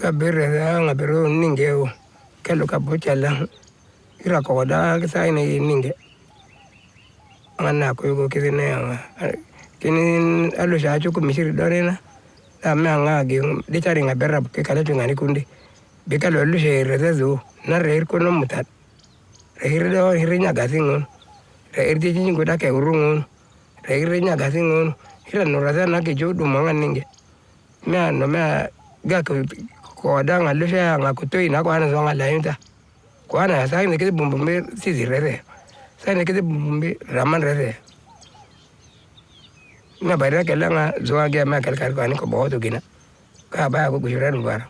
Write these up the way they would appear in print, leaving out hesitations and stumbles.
kabere ngabero ningeo kelo kabochalla ira ko da sai ne ninge mana ko go kidene kini alo shacho ko misiri dorena ama ngage de tari ngabera ke kala tungani kundi be kalo lu shere rezo na reir ko no mutat reir do hirnya gasingon reir de jingo da ke urungon reir nya gasingon hira no raza na ke jodu manga ninge me no me ga ko da ngalo sha ngakutoi na ko ana zonga lainta ko ana sai ne ke bumbumbe sisi rere sai ne ke bumbumbe raman rere na bayra ke langa zoa ge ma kal kar ko ani ko bodo gina ka ba ko gujura nubar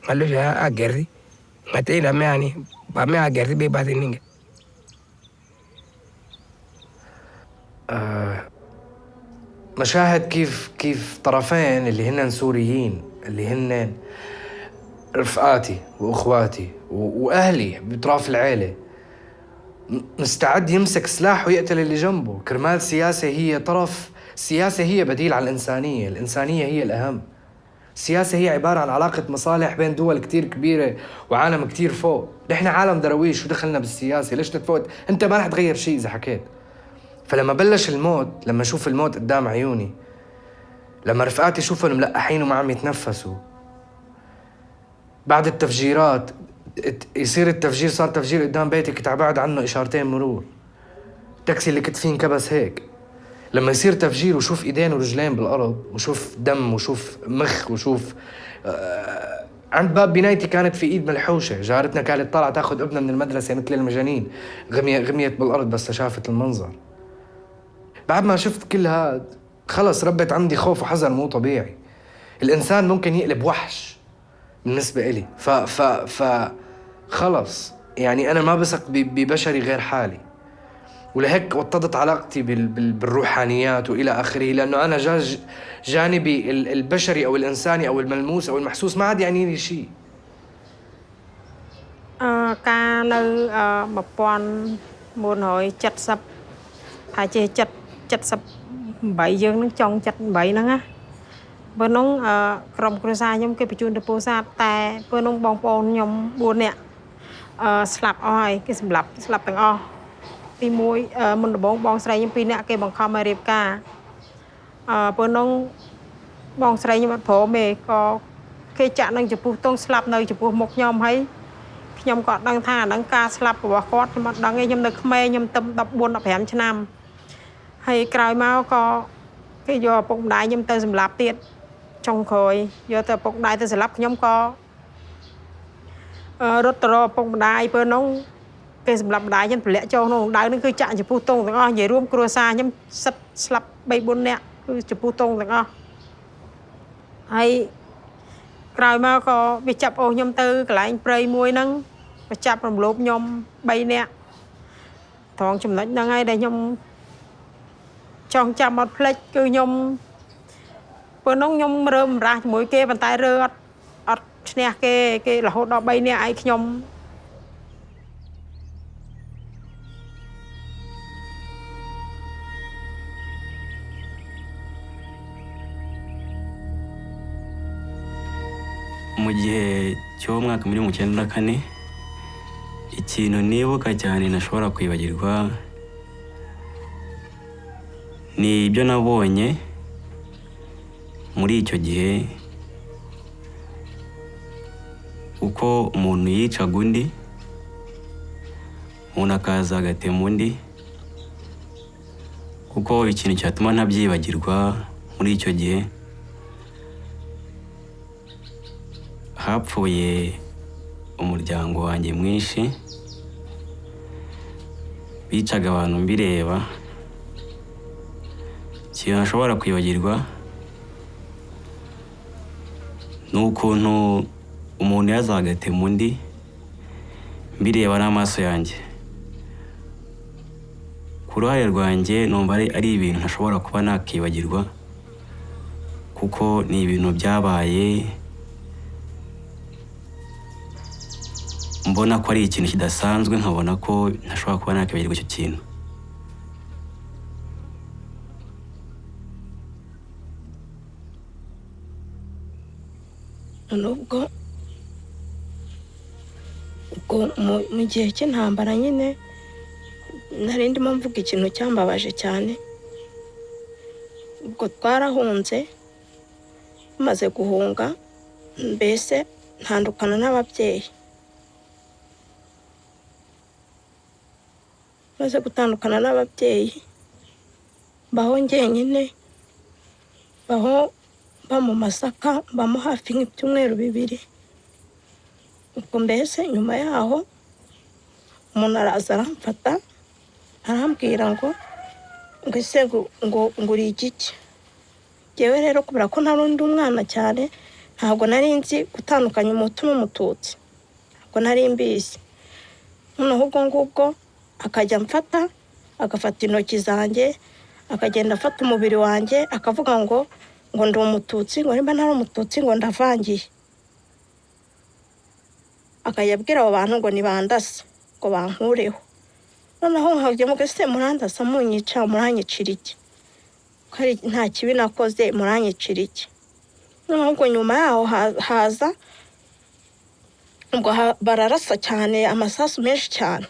ngalo sha agerdi ngate ila me ani ba me agerdi be ba tininge مشاهد كيف طرفين اللي هن سوريين اللي هن رفقاتي واخواتي واهلي بطراف العيله مستعد يمسك سلاح ويقتل اللي جنبه كرمال السياسه هي طرف. السياسه هي بديل على الانسانيه هي الاهم. السياسه هي عباره عن علاقه مصالح بين دول كتير كبيره وعالم كتير فوق. نحن عالم درويش ودخلنا بالسياسه، ليش تتفوت؟ انت ما رح تغير شيء اذا حكيت. فلما بلش الموت، لما اشوف الموت قدام عيوني، لما رفقاتي شوفهم ملقحين وما عم يتنفسوا، بعد التفجيرات يصير التفجير، صار تفجير قدام بيتي كنت عبعد عنه اشارتين مرور، التاكسي اللي كنت فيه انكبس هيك. لما يصير تفجير وشوف ايدين ورجلين بالارض وشوف دم وشوف مخ وشوف عند باب بنايتي كانت في ايد ملحوشه، جارتنا كانت طالعه تاخذ ابنها من المدرسه مثل المجانين، غميت بالارض بس شافت المنظر. بعد ما شفت كل هاد خلص ربت عندي خوف وحذر مو طبيعي. الانسان ممكن يقلب وحش بالنسبه إلي، خلص يعني انا ما بثق ببشري غير حالي. ولهيك وطدت علاقتي بالروحانيات والى اخره، لانه انا جانبي البشري او الانساني او الملموس او المحسوس ما عاد يعني لي شيء. كان مبون مونهوي چت حاجه چت سب 8យើងនឹងចង់ចិត្ត8ហ្នឹងណាបើនោះក្រុមគ្រួសារខ្ញុំគេបញ្ជូនទៅពោធិ៍សាត់តែពេលនោះបងប្អូនខ្ញុំ4នាក់ស្លាប់អស់ហើយគេសម្លាប់ទាំងអស់ទី1មុនដំបូងបងស្រីខ្ញុំ2នាក់គេបង្ខំឲ្យរៀបការពេលនោះបងស្រីខ្ញុំអត់ព្រមទេក៏គេចាក់នឹងចំពោះទងស្លាប់នៅចំពោះមុខខ្ញុំហើយខ្ញុំក៏អត់ដឹងថាអាហ្នឹងការស្លាប់របស់គាត់ខ្ញុំអត់ដឹងទេខ្ញុំនៅក្មេងខ្ញុំទៅ14 15ឆ្នាំហើយក្រោយមកក៏គេយកឪពុកម្ដាយខ្ញុំទៅសម្លាប់ទៀតចុងក្រោយយកទៅឪពុកម្ដាយទៅសម្លាប់ខ្ញុំក៏រត់ទៅរកឪពុកម្ដាយពេលនោះគេសម្លាប់ម្ដាយខ្ញុំប្រលាក់ចូលក្នុងដៅហ្នឹងគឺចាក់ចំពោះទងទាំងអស់និយាយរួមគ្រួសារខ្ញុំសិតស្លាប់ 3-4 នាក់គឺចំពោះទងទាំងអស់ហើយក្រោយមកក៏វាចាប់អូសខ្ញុំទៅកន្លែងព្រៃមួយហ្នឹងវាចាប់រំលោភខ្ញុំ3នាក់ត្រង់ចំណុចហ្នឹងហើយដែលខ្ញុំចង់ចាំអត់ភ្លេចគឺខ្ញុំពេលនោះខ្ញុំរើមរាស់ជាមួយគេប៉ុន្តែរើអត់ឈ្នះគេរហូតដល់3នាក់ឯងខ្ញុំmu gihe cy'umwaka muri 1994 ikintu nibuka cyane nashobora kwibagirwa ni ibyo nabonye muri icyo gihe uko umuntu yicaga undi umuntu akaza agatema undi kuko ikintu cyatuma ntabyibagirwa muri icyo gihe hapfuye umuryango wanjye mwinshi bicaga abantu mbireba ikintu ntashobora kwibagirwa ni ukuntu umuntu yazagatema undi mbireba n'amaso yanjye ku ruhare rwanjye numva ari ibintu ntashobora kuba nakibagirwa kuko ni ibintu byabaye mbona ko ari ikintu kidasanzwe nkabona ko ntashobora kuba nakibagirwa icyo kintu nubwo ubwo mu gihe cy'intambara nyine nari ndimo mvuga ikintu cyambabaje cyane. Ubwo twarahunze, maze guhunga mbese ntandukana n'ababyeyi. Maze gutandukana n'ababyeyi baho njyenyine, baho mu Masaka, bamo hafi nk'ibyumweru 2. Ubwo mbese nyuma yaho umuntu araza aramfata arambwira ngo ese ngo uri igiki. Jewe rero kubera ko narundi umwana cyane ntabwo nari nzi gutandukanya umutu n'umututsi, ntabwo nari mbizi. Noneho ubwo ngubwo akajya mfata, agafata intoki zanjye, akagenda afata umubiri wanjye, akavuga ngo ndi umututsi, ngo nimba ntari umututsi ngo ndavangiye. Akayabwira abo bantu ngo nibandase, ngo bankureho. Noneho nkajya muga se murandasa munyica, muranyicira iki? Kari nta kibi nakoze, muranyicira iki? Noneho ubwo nyuma yaho haza ubwo bararasa cyane, amasasu menshi cyane.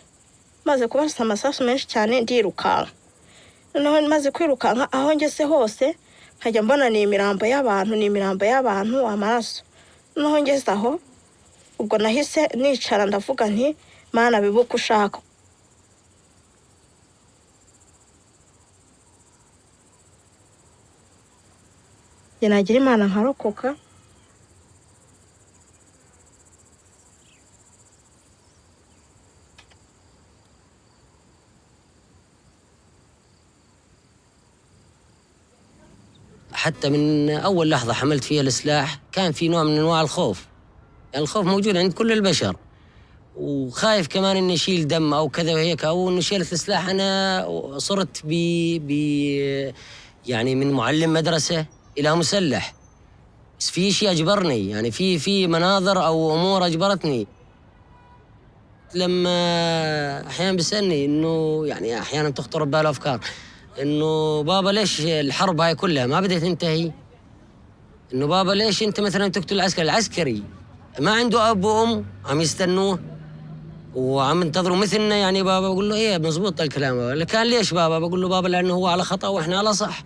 Maze kubarasa amasasu menshi cyane ndirukanka. Noneho maze kwirukanka aho ngeze hose nkajya mbona ni imirambo y'abantu, amaraso. Noneho ngeze aho ubwo nahise nicara ndavuga nti Mana bibuka ushaka. Nagira Imana nkarokoka. حتى من أول لحظة حملت فيها السلاح كان في نوع من أنواع الخوف. يعني الخوف موجود عند كل البشر، وخايف كمان إني أشيل دم أو كذا وهيك، أو إنه شيلت السلاح. أنا صرت يعني من معلم مدرسة إلى مسلح، بس في شيء أجبرني، يعني في مناظر أو أمور أجبرتني. لما أحيانا بيسألني إنه يعني أحيانا تخطر بباله أفكار إنه بابا ليش الحرب هاي كلها ما بدها تنتهي؟ إنه بابا ليش أنت مثلا تقتل العسكري ما عنده أب وأم عم يستنوه وعم ينتظروا مثلنا. يعني بابا بقول له إيه مزبوط الكلام بابا. لكان ليش بابا؟ بقول له بابا لأنه هو على خطأ وإحنا على صح.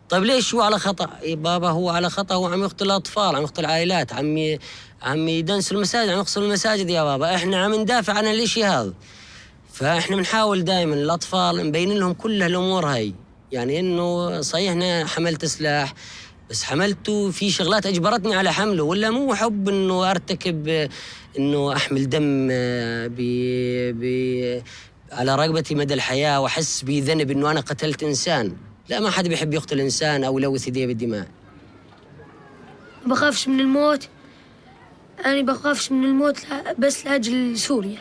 طيب ليش هو على خطأ؟ إيه بابا هو على خطأ، هو عم يقتل الأطفال، عم يقتل عائلات، عم يدنس المساجد، عم يقصر المساجد يا بابا. إحنا عم ندافع عن الإشي هذا. فإحنا بنحاول دائما الأطفال نبين لهم كل هالأمور هاي. يعني إنه صحيح أنا حملت سلاح، بس حملته في شغلات أجبرتني على حمله، ولا مو حب إنه أرتكب إنه أحمل دم على رقبتي مدى الحياة وأحس بذنب إنه أنا قتلت إنسان. لا، ما حد بيحب يقتل إنسان أو يلوث يديه بالدماء. بخافش من الموت. أنا بخافش من الموت بس لأجل سوريا.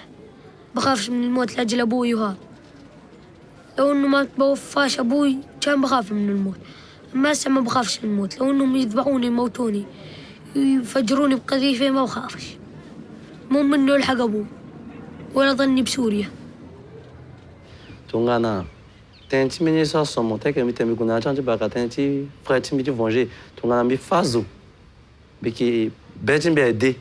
بخافش من الموت لأجل أبوي وهذا. لو إنه ما بوفاش أبوي كان بخاف من الموت. أما هسه ما بخافش من الموت. لو إنهم يذبحوني يموتوني يفجروني بقذيفة ما بخافش. مو منه يلحق أبوي ولا ظني بسوريا. تونغانا تنتي مني صاصو متك متى بيكون عشان تبقى تنتي فراتي ميتي فونجي تونغانا بيفازو بيكي بيتين بيدي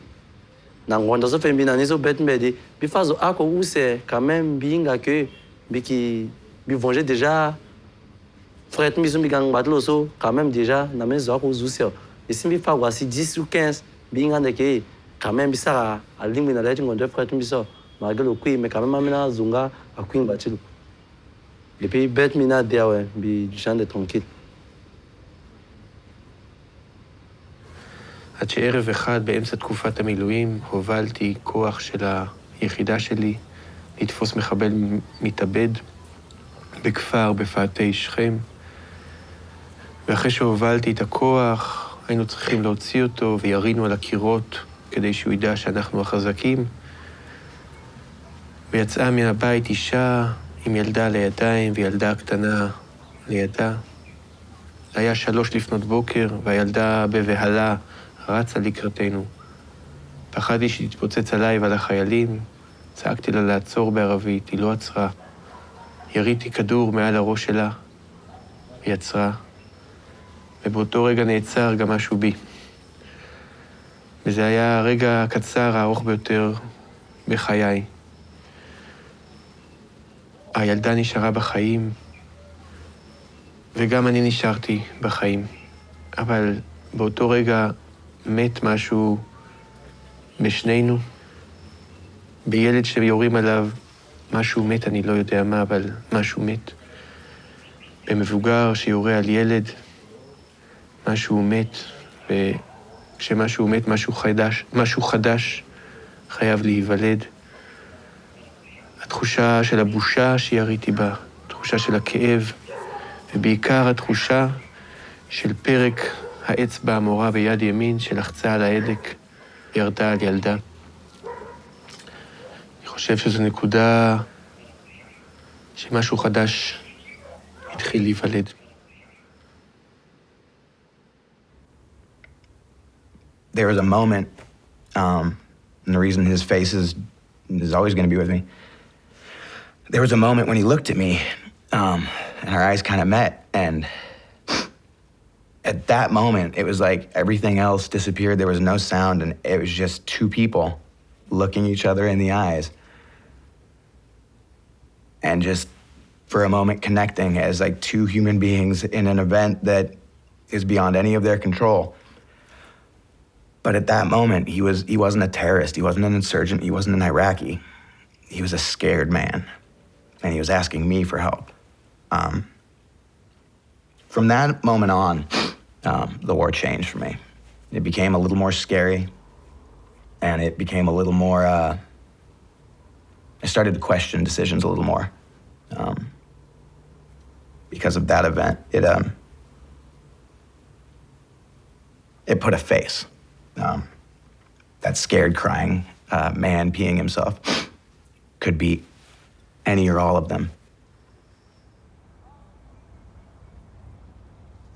نانغوندا سو فيمبينا نيزو بيتين بيدي بيفازو اكو وسه كمان بينغا كو بيكي بيفونجي ديجا فرات ميزو بيغان باتلوسو كمان ديجا نامي زاكو زوسيو ici mi fa voici 10 ou 15 binga ndeke quand même bisara alimbi na leti ngonde frère mbiso magalo kui mais quand même amina zunga akwing batilu depuis bête mina diawe bi champ de tranquille. עד שערב אחד באמצע תקופת המילואים הובלתי כוח של היחידה שלי לתפוס מחבל מתאבד בכפר בפאתי שכם, ואחרי שהובלתי את הכוח היינו צריכים להוציא אותו וירינו על הקירות כדי שהוא ידע שאנחנו החזקים. ויצאה מהבית אישה עם ילדה לידיים וילדה קטנה לידה. היה 3 לפנות בוקר והילדה בבהלה רצה לקראתנו. פחדתי שתתפוצץ עליי ועל החיילים. צעקתי לה לעצור בערבית, היא לא עצרה. יריתי כדור מעל הראש שלה, היא עצרה. ובאותו רגע נעצר גם משהו בי. וזה היה הרגע הקצר הארוך ביותר בחיי. הילדה נשארה בחיים, וגם אני נשארתי בחיים. אבל באותו רגע מת משהו בשנינו. בילד שיורים עליו, משהו מת, אני לא יודע מה, אבל משהו מת. במבוגר שיורה על ילד, משהו מת, וכשמשהו מת, משהו חדש חייב להיוולד. התחושה של הבושה שיריתי בה, התחושה של הכאב, ובעיקר התחושה של פרק האצבע המורה ביד ימין שלחצה על ההדק, ירדה על ילדה. אני חושב שזו נקודה שמשהו חדש התחיל להיוולד. There was a moment, and the reason his face is always going to be with me. There was a moment when he looked at me, and our eyes kind of met, and at that moment, it was like everything else disappeared. There was no sound, and it was just two people looking each other in the eyes, and just for a moment connecting as like two human beings in an event that is beyond any of their control. But at that moment, he wasn't a terrorist, he wasn't an insurgent, he wasn't an Iraqi. He was a scared man, and he was asking me for help. From that moment on, the war changed for me. It became a little more scary, and it became a little more, I started to question decisions a little more. Because of that event, it put a face. That scared, crying man peeing himself could be any or all of them.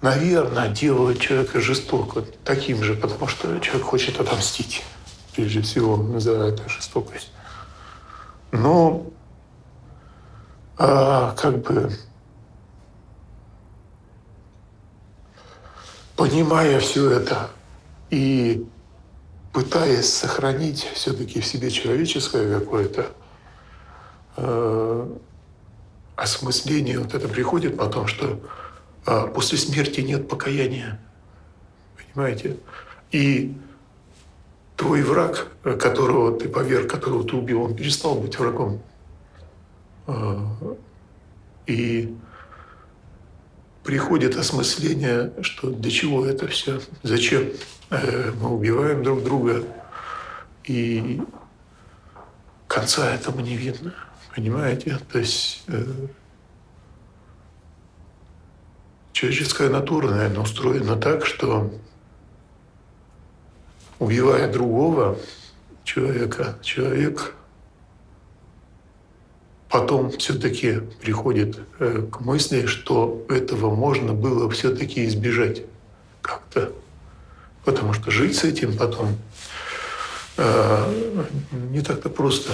Наверное, делают человека жестоко таким же, потому что человек хочет отомстить. Прежде всего, называя это жестокость. Но, как бы, понимая все это и пытаясь сохранить все-таки в себе человеческое какое-то осмысление, вот это приходит потом, что после смерти нет покаяния. Понимаете? И твой враг, которого ты поверг, которого ты убил, он перестал быть врагом. И приходит осмысление, что для чего это все, зачем мы убиваем друг друга, и конца этому не видно. Понимаете? То есть человеческая натура, наверное, устроена так, что, убивая другого человека, человек потом все-таки приходит к мысли, что этого можно было все-таки избежать как-то. Потому что жить с этим потом не так-то просто.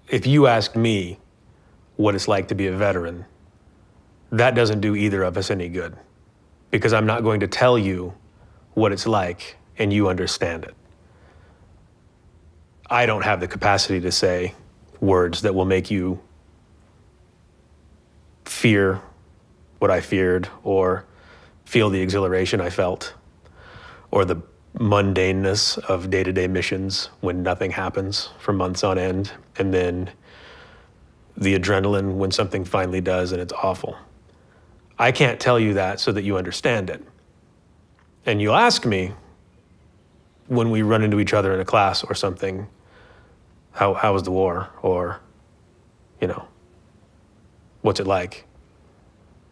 If you ask me what it's like to be a veteran, that doesn't do either of us any good, because I'm not going to tell you what it's like and you understand it. I don't have the capacity to say words that will make you fear what I feared, or feel the exhilaration I felt, or the mundaneness of day-to-day missions when nothing happens for months on end, and then the adrenaline when something finally does and it's awful. I can't tell you that so that you understand it. And you'll ask me when we run into each other in a class or something, how was the war? Or, you know, what's it like?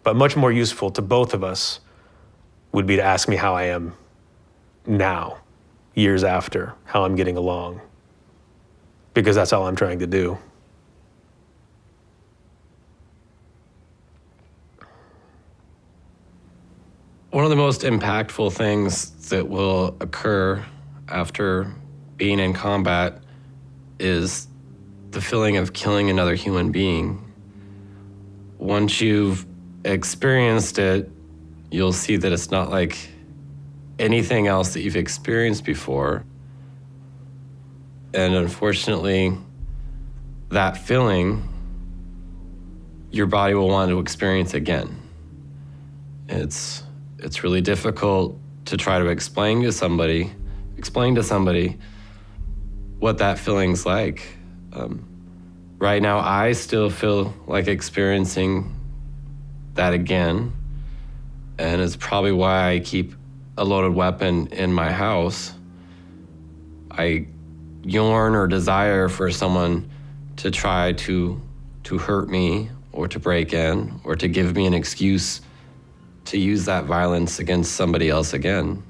But much more useful to both of us would be to ask me how I am now, years after, how I'm getting along. Because that's all I'm trying to do. One of the most impactful things that will occur after being in combat is the feeling of killing another human being. Once you've experienced it, you'll see that it's not like anything else that you've experienced before. And unfortunately, that feeling, your body will want to experience again. It's really difficult to try to explain to somebody what that feeling's like. Right now, I still feel like experiencing that again, and it's probably why I keep a loaded weapon in my house. I yearn or desire for someone to try to hurt me or to break in or to give me an excuse to use that violence against somebody else again.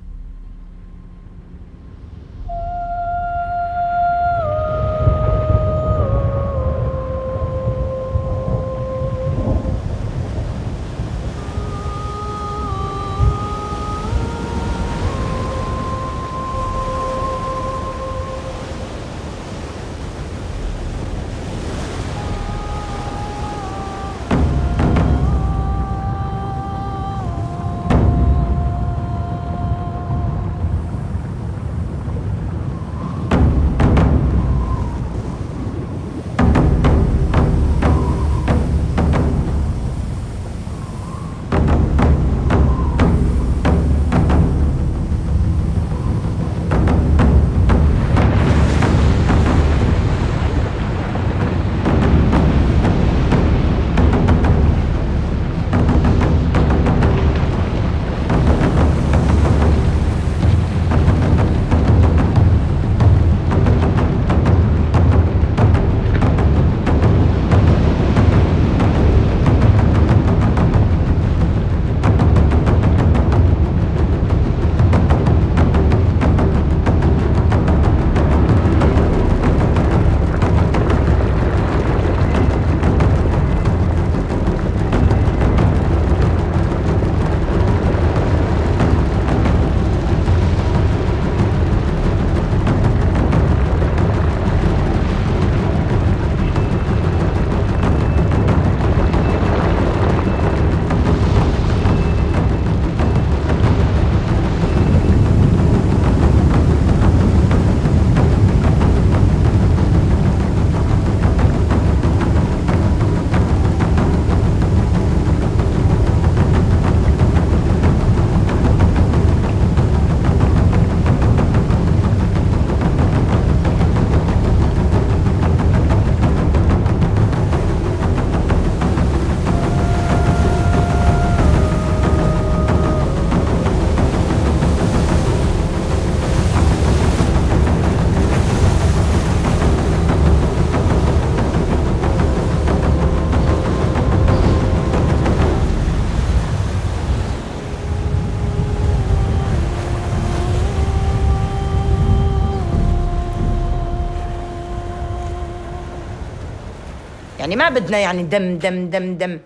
يعني ما بدنا يعني دم دم دم دم،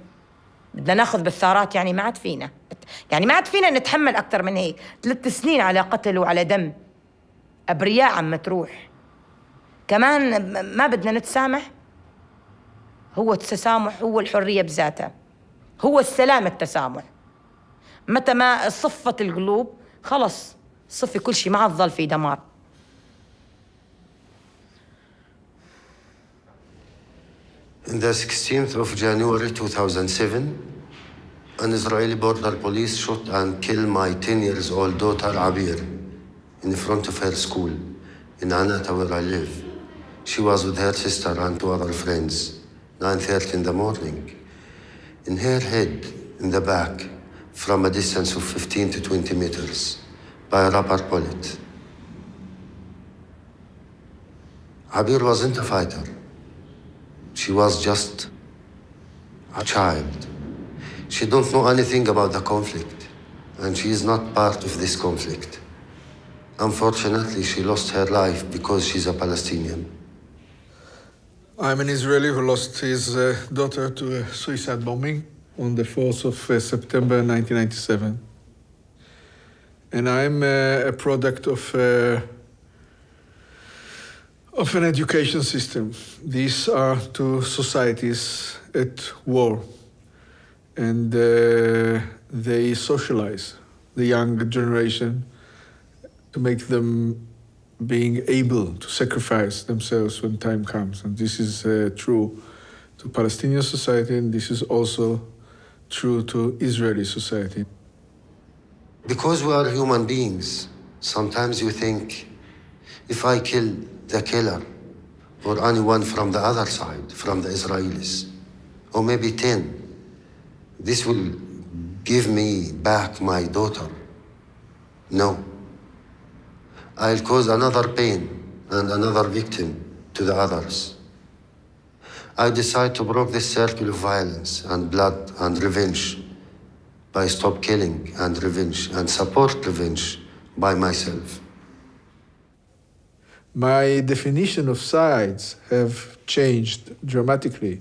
بدنا ناخذ بالثارات. يعني ما عاد فينا، يعني ما عاد فينا نتحمل أكثر من هيك. 3 سنين على قتل وعلى دم، أبرياء عم تروح. كمان ما بدنا نتسامح. هو التسامح هو الحرية بذاتها، هو السلام التسامح. متى ما صفت القلوب خلص صفي كل شيء، ما عاد ظل في دمار. On the 16th of January 2007, an Israeli border police shot and killed my 10 years old daughter Abir in front of her school in Anata, where I live. She was with her sister and 2 other friends, 9:30 in the morning. In her head, in the back, from a distance of 15 to 20 meters, by a rubber bullet. Abir wasn't a fighter. She was just a child. She don't know anything about the conflict, and she is not part of this conflict. Unfortunately, she lost her life because she's a Palestinian. I'm an Israeli who lost his daughter to a suicide bombing on the 4th of September 1997. And I'm a product of an education system. These are 2 societies at war, and they socialize the young generation to make them being able to sacrifice themselves when time comes. And this is true to Palestinian society, and this is also true to Israeli society. Because we are human beings, sometimes you think, if I kill the killer, or anyone from the other side, from the Israelis, or maybe 10, this will give me back my daughter. No. I'll cause another pain and another victim to the others. I decide to break this circle of violence and blood and revenge by stop killing and revenge and support revenge by myself. My definition of sides have changed dramatically.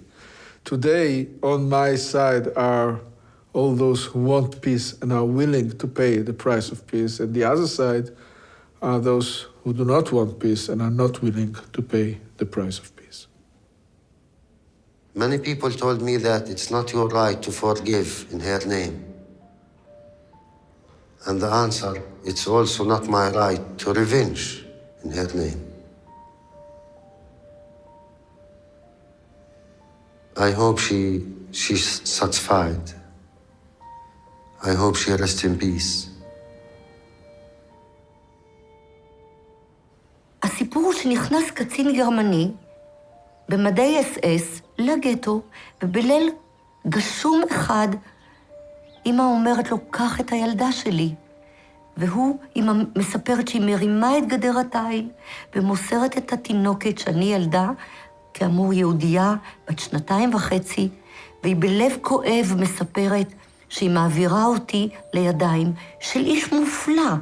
Today, on my side are all those who want peace and are willing to pay the price of peace, and the other side are those who do not want peace and are not willing to pay the price of peace. Many people told me that it's not your right to forgive in her name. And the answer, it's also not my right to revenge in her name. I hope she's satisfied. I hope she rests in peace. הסיפור הוא שנכנס קצין גרמני במדי אס-אס לגטו, ובליל גשום אחד אמא אומרת לו, קח את הילדה שלי. אמא מספרת שהיא מרימה את גדר התיל ומוסרת את התינוקת שאני ילדה, כאמור יהודייה בת 2.5, והיא בלב כואב מספרת שהיא מעבירה אותי לידיים של איש מופלא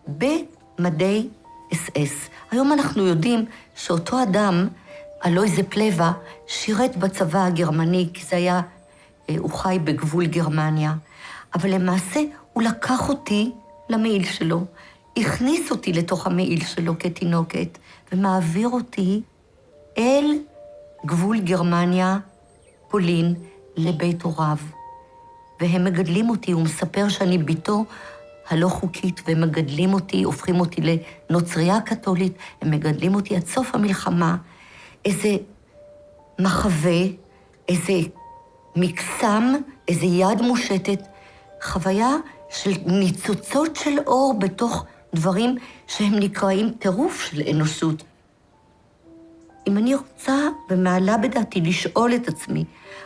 במדי אס-אס. היום אנחנו יודעים שאותו אדם, אלוי זה פלווה, שירת בצבא הגרמני, כי זה היה, הוא חי בגבול גרמניה. אבל למעשה הוא לקח אותי למעיל שלו, הכניס אותי לתוך המעיל שלו כתינוקת, ומעביר אותי אל גבול גרמניה, פולין, לבית הוריו. והם מגדלים אותי, הוא מספר שאני ביתו הלא חוקית, והם מגדלים אותי, הופכים אותי לנוצריה קתולית, הם מגדלים אותי עד סוף המלחמה, איזה מחווה, איזה מקסם, איזה יד מושטת, חוויה של ניצוצות של אור בתוך דברים שהם נקראים טירוף של אנושות. אם אני רוצה ומעלה בדעתי לשאול את עצמי,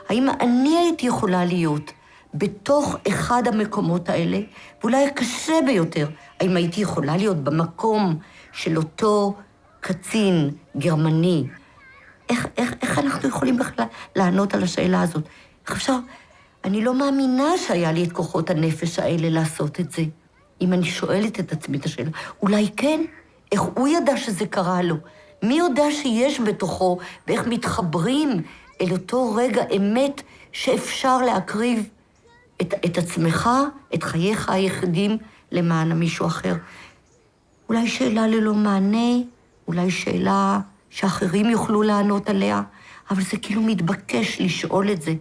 האם אני הייתי יכולה להיות בתוך אחד המקומות האלה, ואולי הקשה ביותר, האם הייתי יכולה להיות במקום של אותו קצין גרמני? איך אנחנו יכולים בכלל לענות על השאלה הזאת? איך אפשר? אני לא מאמינה שהיה לי את כוחות הנפש האלה לעשות את זה. אם אני שואלת את עצמי את השאלה, אולי כן? איך הוא ידע שזה קרה לו? מי יודע שיש בתוכו, ואיך מתחברים אל אותו רגע אמת שאפשר להקריב את עצמך, את חייך היחידים, למען מישהו אחר. אולי שאלה ללא מענה, אולי שאלה שאחרים יוכלו לענות עליה, אבל זה כאילו מתבקש לשאול את זה.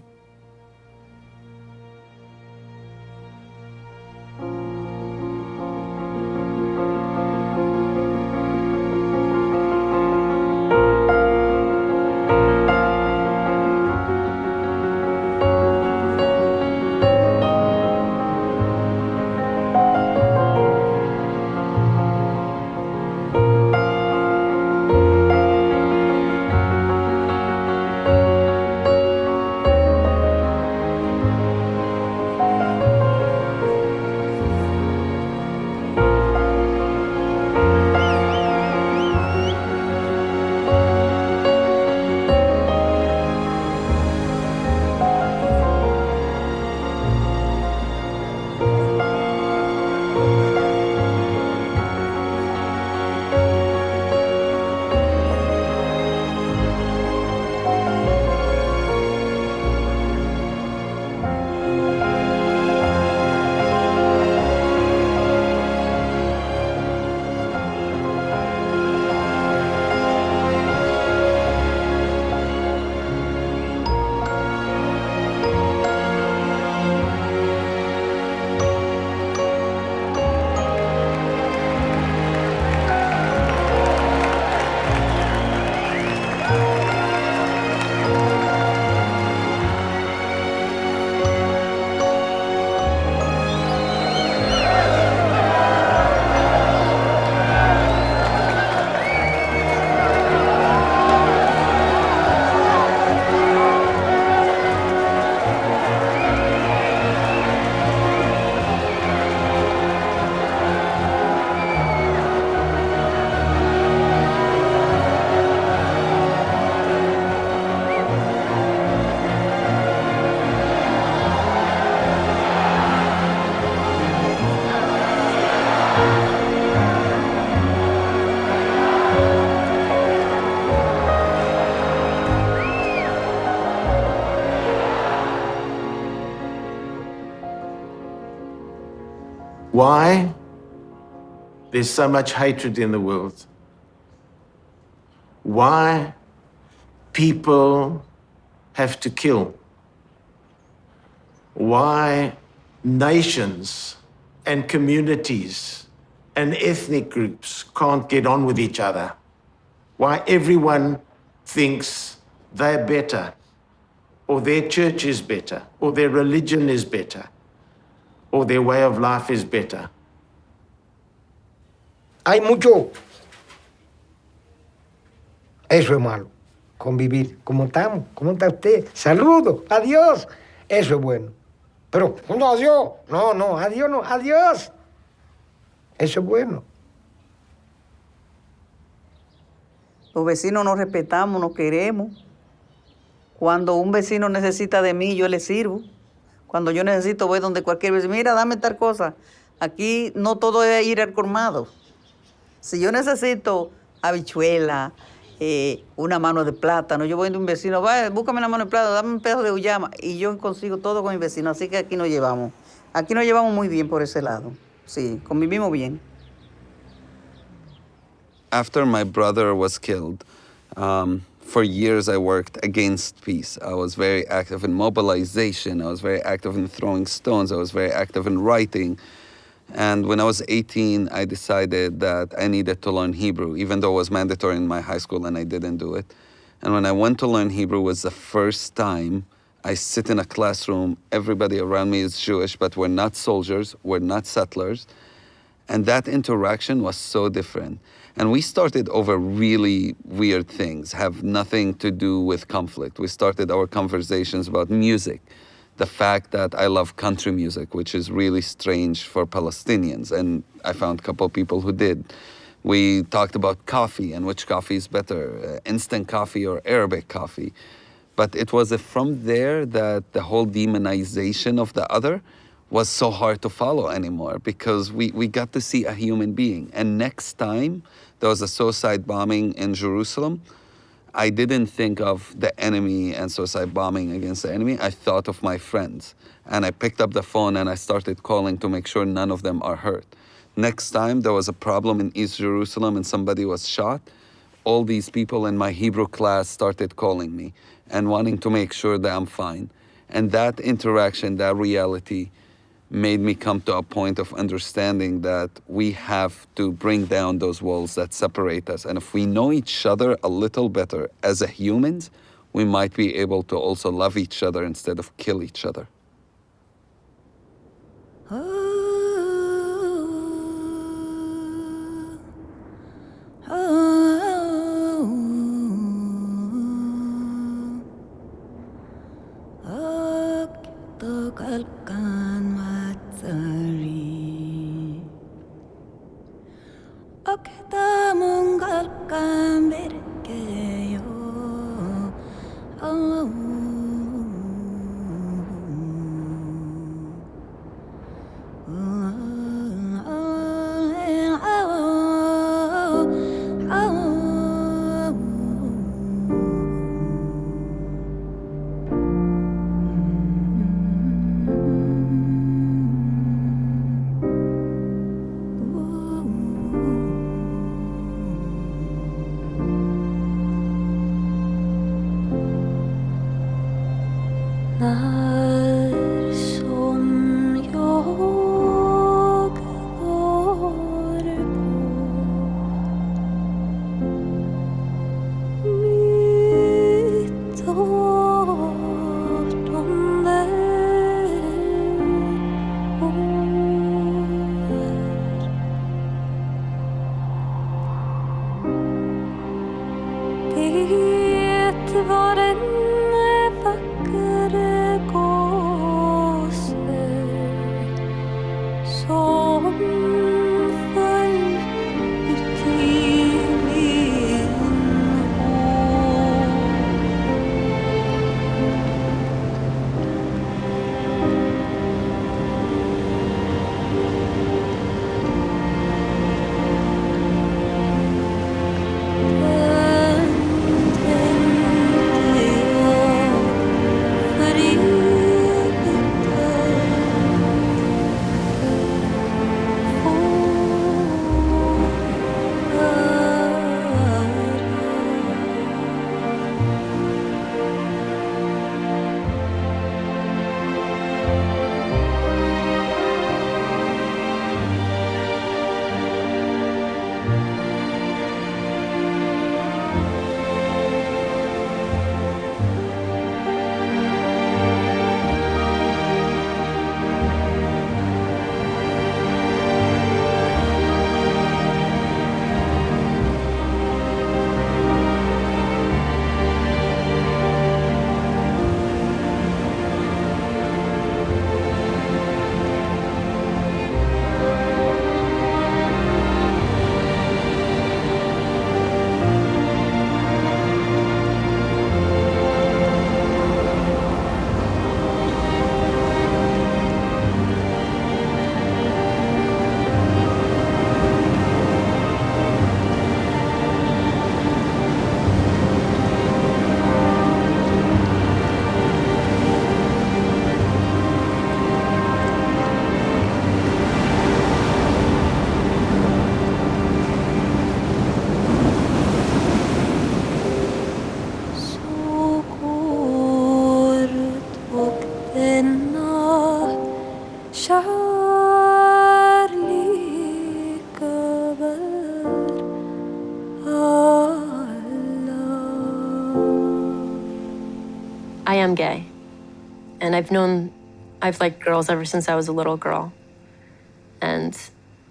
Why there's so much hatred in the world. Why people have to kill. Why nations and communities and ethnic groups can't get on with each other. Why everyone thinks they're better, or their church is better, or their religion is better, or their way of life is better. Hay mucho. Eso es malo. Convivir. ¿Cómo estamos? ¿Cómo está usted? Saludos. Adiós. Eso es bueno. Pero, no, adiós. No, no, adiós, no, adiós. Eso es bueno. Los vecinos nos respetamos, nos queremos. Cuando un vecino necesita de mí, yo le sirvo. Cuando yo necesito, voy donde cualquier vecino. Mira, dame tal cosa. Aquí no todo es ir al colmado. Si yo necesito habichuela, una mano de plátano, yo voy de un vecino, va, búscame una mano de plátano, dame un pedazo de uyama, y yo consigo todo con mi vecino. Así que aquí nos llevamos. Aquí nos llevamos muy bien por ese lado. Sí, convivimos bien. After my brother was killed, for years I worked against peace. I was very active in mobilization. I was very active in throwing stones. I was very active in writing. And when I was 18, I decided that I needed to learn Hebrew, even though it was mandatory in my high school and I didn't do it. And when I went to learn Hebrew, it was the first time I sit in a classroom. Everybody around me is Jewish, but we're not soldiers, we're not settlers. And that interaction was so different. And we started over really weird things, have nothing to do with conflict. We started our conversations about music. The fact that I love country music, which is really strange for Palestinians, and I found a couple of people who did. We talked about coffee and which coffee is better, instant coffee or Arabic coffee. But it was from there that the whole demonization of the other was so hard to follow anymore, because we got to see a human being. And next time there was a suicide bombing in Jerusalem, I didn't think of the enemy and suicide bombing against the enemy. I thought of my friends. And I picked up the phone and I started calling to make sure none of them are hurt. Next time there was a problem in East Jerusalem and somebody was shot, all these people in my Hebrew class started calling me and wanting to make sure that I'm fine. And that interaction, that reality, made me come to a point of understanding that we have to bring down those walls that separate us. And if we know each other a little better as a humans, we might be able to also love each other instead of kill each other. am gay. And I've liked girls ever since I was a little girl. And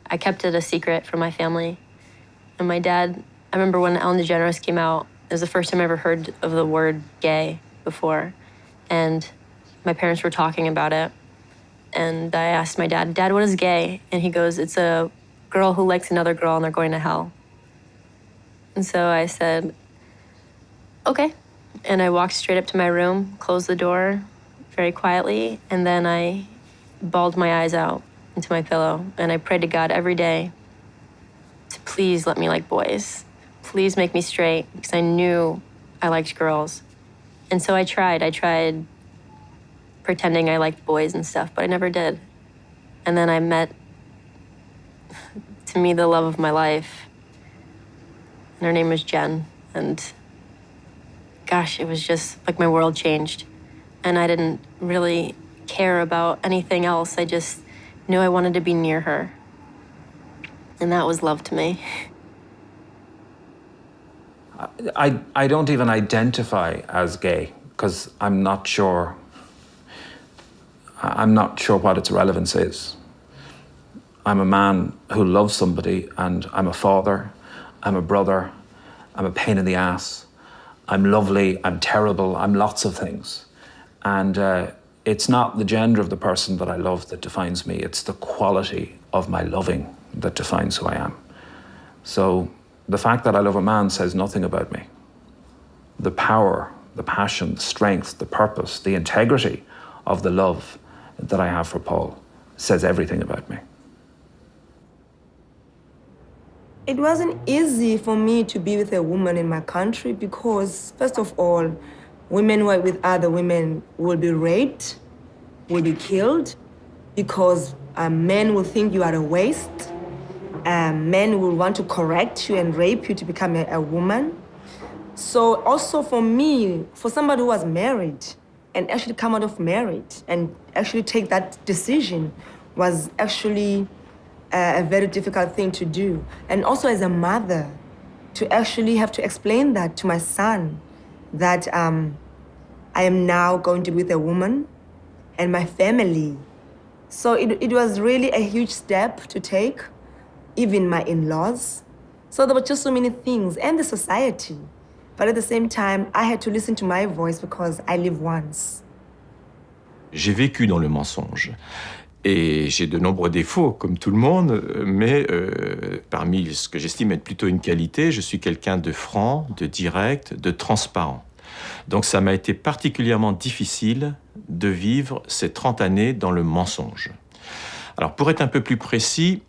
I kept it a secret from my family. And my dad, I remember when Ellen DeGeneres came out, it was the first time I ever heard of the word gay before. And my parents were talking about it. And I asked my dad, Dad, what is gay? And he goes, it's a girl who likes another girl and they're going to hell. And so I said, okay. And I walked straight up to my room, closed the door very quietly, and then I bawled my eyes out into my pillow. And I prayed to God every day to please let me like boys. Please make me straight, because I knew I liked girls. And so I tried pretending I liked boys and stuff, but I never did. And then I met, to me, the love of my life. And her name was Jen. And gosh, it was just like my world changed. And I didn't really care about anything else. I just knew I wanted to be near her. And that was love to me. I don't even identify as gay because I'm not sure what its relevance is. I'm a man who loves somebody, and I'm a father, I'm a brother, I'm a pain in the ass, I'm lovely, I'm terrible, I'm lots of things. And it's not the gender of the person that I love that defines me, it's the quality of my loving that defines who I am. So the fact that I love a man says nothing about me. The power, the passion, the strength, the purpose, the integrity of the love that I have for Paul says everything about me. It wasn't easy for me to be with a woman in my country because, first of all, women who are with other women will be raped, will be killed, because men will think you are a waste. Men will want to correct you and rape you to become a woman. So also for me, for somebody who was married and actually come out of marriage and actually take that decision was actually a very difficult thing to do. And also as a mother, to actually have to explain that to my son, that I am now going to be with a woman and my family. So it was really a huge step to take, even my in-laws. So there were just so many things, and the society. But at the same time, I had to listen to my voice because I live once. J'ai vécu dans le mensonge. Et j'ai de nombreux défauts, comme tout le monde, mais parmi ce que j'estime être plutôt une qualité, je suis quelqu'un de franc, de direct, de transparent. Donc ça m'a été particulièrement difficile de vivre ces 30 années dans le mensonge. Alors pour être un peu plus précis,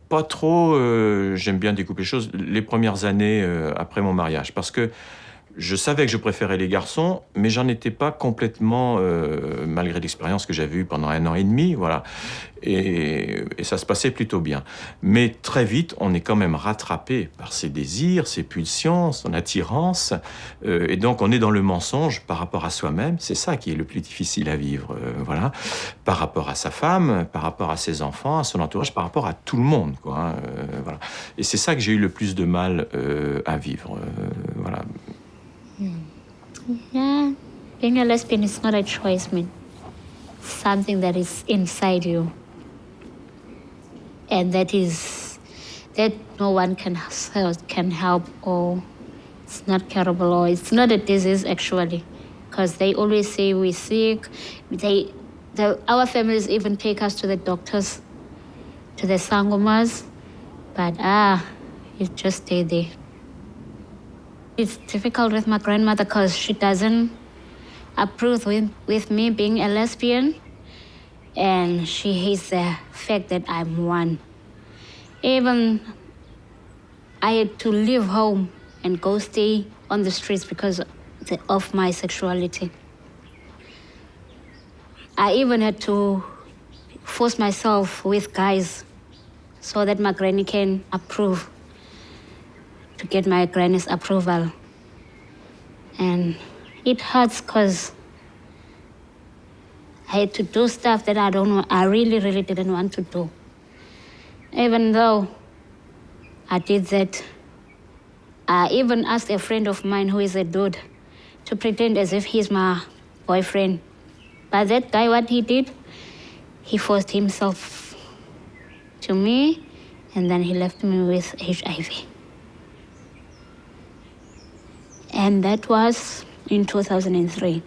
pas trop, j'aime bien découper les choses, les premières années après mon mariage, parce que je savais que je préférais les garçons, mais j'en étais pas complètement, malgré l'expérience que j'avais eue pendant 1 an et demi, voilà. Et ça se passait plutôt bien. Mais très vite, on est quand même rattrapé par ses désirs, ses pulsions, son attirance. Et donc, on est dans le mensonge par rapport à soi-même. C'est ça qui est le plus difficile à vivre, voilà. Par rapport à sa femme, par rapport à ses enfants, à son entourage, par rapport à tout le monde, quoi, hein, voilà. Et c'est ça que j'ai eu le plus de mal à vivre, voilà. Yeah, being a lesbian is not a choice, man. Something that is inside you. And that no one can help, or it's not curable, or it's not a disease actually. Because they always say we're sick. Our families even take us to the doctors, to the sangomas, but you just stay there. It's difficult with my grandmother because she doesn't approve with me being a lesbian, and she hates the fact that I'm one. Even I had to leave home and go stay on the streets because of my sexuality. I even had to force myself with guys so that my granny can approve, to get my granny's approval. And it hurts because I had to do stuff that I really, really didn't want to do. Even though I did that, I even asked a friend of mine who is a dude to pretend as if he's my boyfriend. But that guy, what he did, he forced himself to me, and then he left me with HIV. And that was in 2003.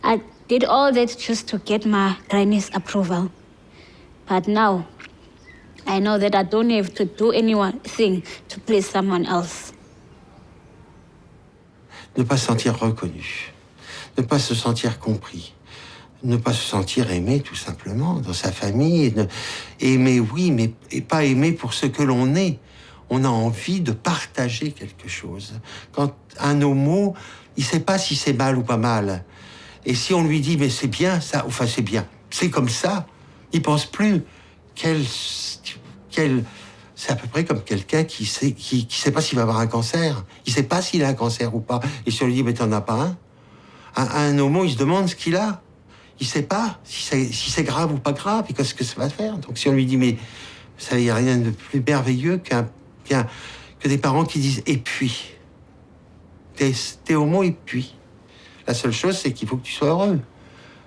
I did all that just to get my granny's approval. But now, I know that I don't have to do anything to please someone else. Ne pas se sentir reconnu, ne pas se sentir compris, ne pas se sentir aimé tout simplement dans sa famille. Aimer, oui, mais pas aimer pour ce que l'on est. On a envie de partager quelque chose. Quand un homo, il ne sait pas si c'est mal ou pas mal. Et si on lui dit, mais c'est bien ça, enfin c'est bien, c'est comme ça, il ne pense plus. C'est à peu près comme quelqu'un qui sait pas s'il va avoir un cancer. Il ne sait pas s'il a un cancer ou pas. Et si on lui dit, mais t'en as pas un, un homo, il se demande ce qu'il a. Il ne sait pas si c'est grave ou pas grave, et qu'est-ce que ça va faire. Donc si on lui dit, mais ça, il n'y a rien de plus merveilleux que des parents qui disent, et puis, t'es homo, et puis. La seule chose, c'est qu'il faut que tu sois heureux.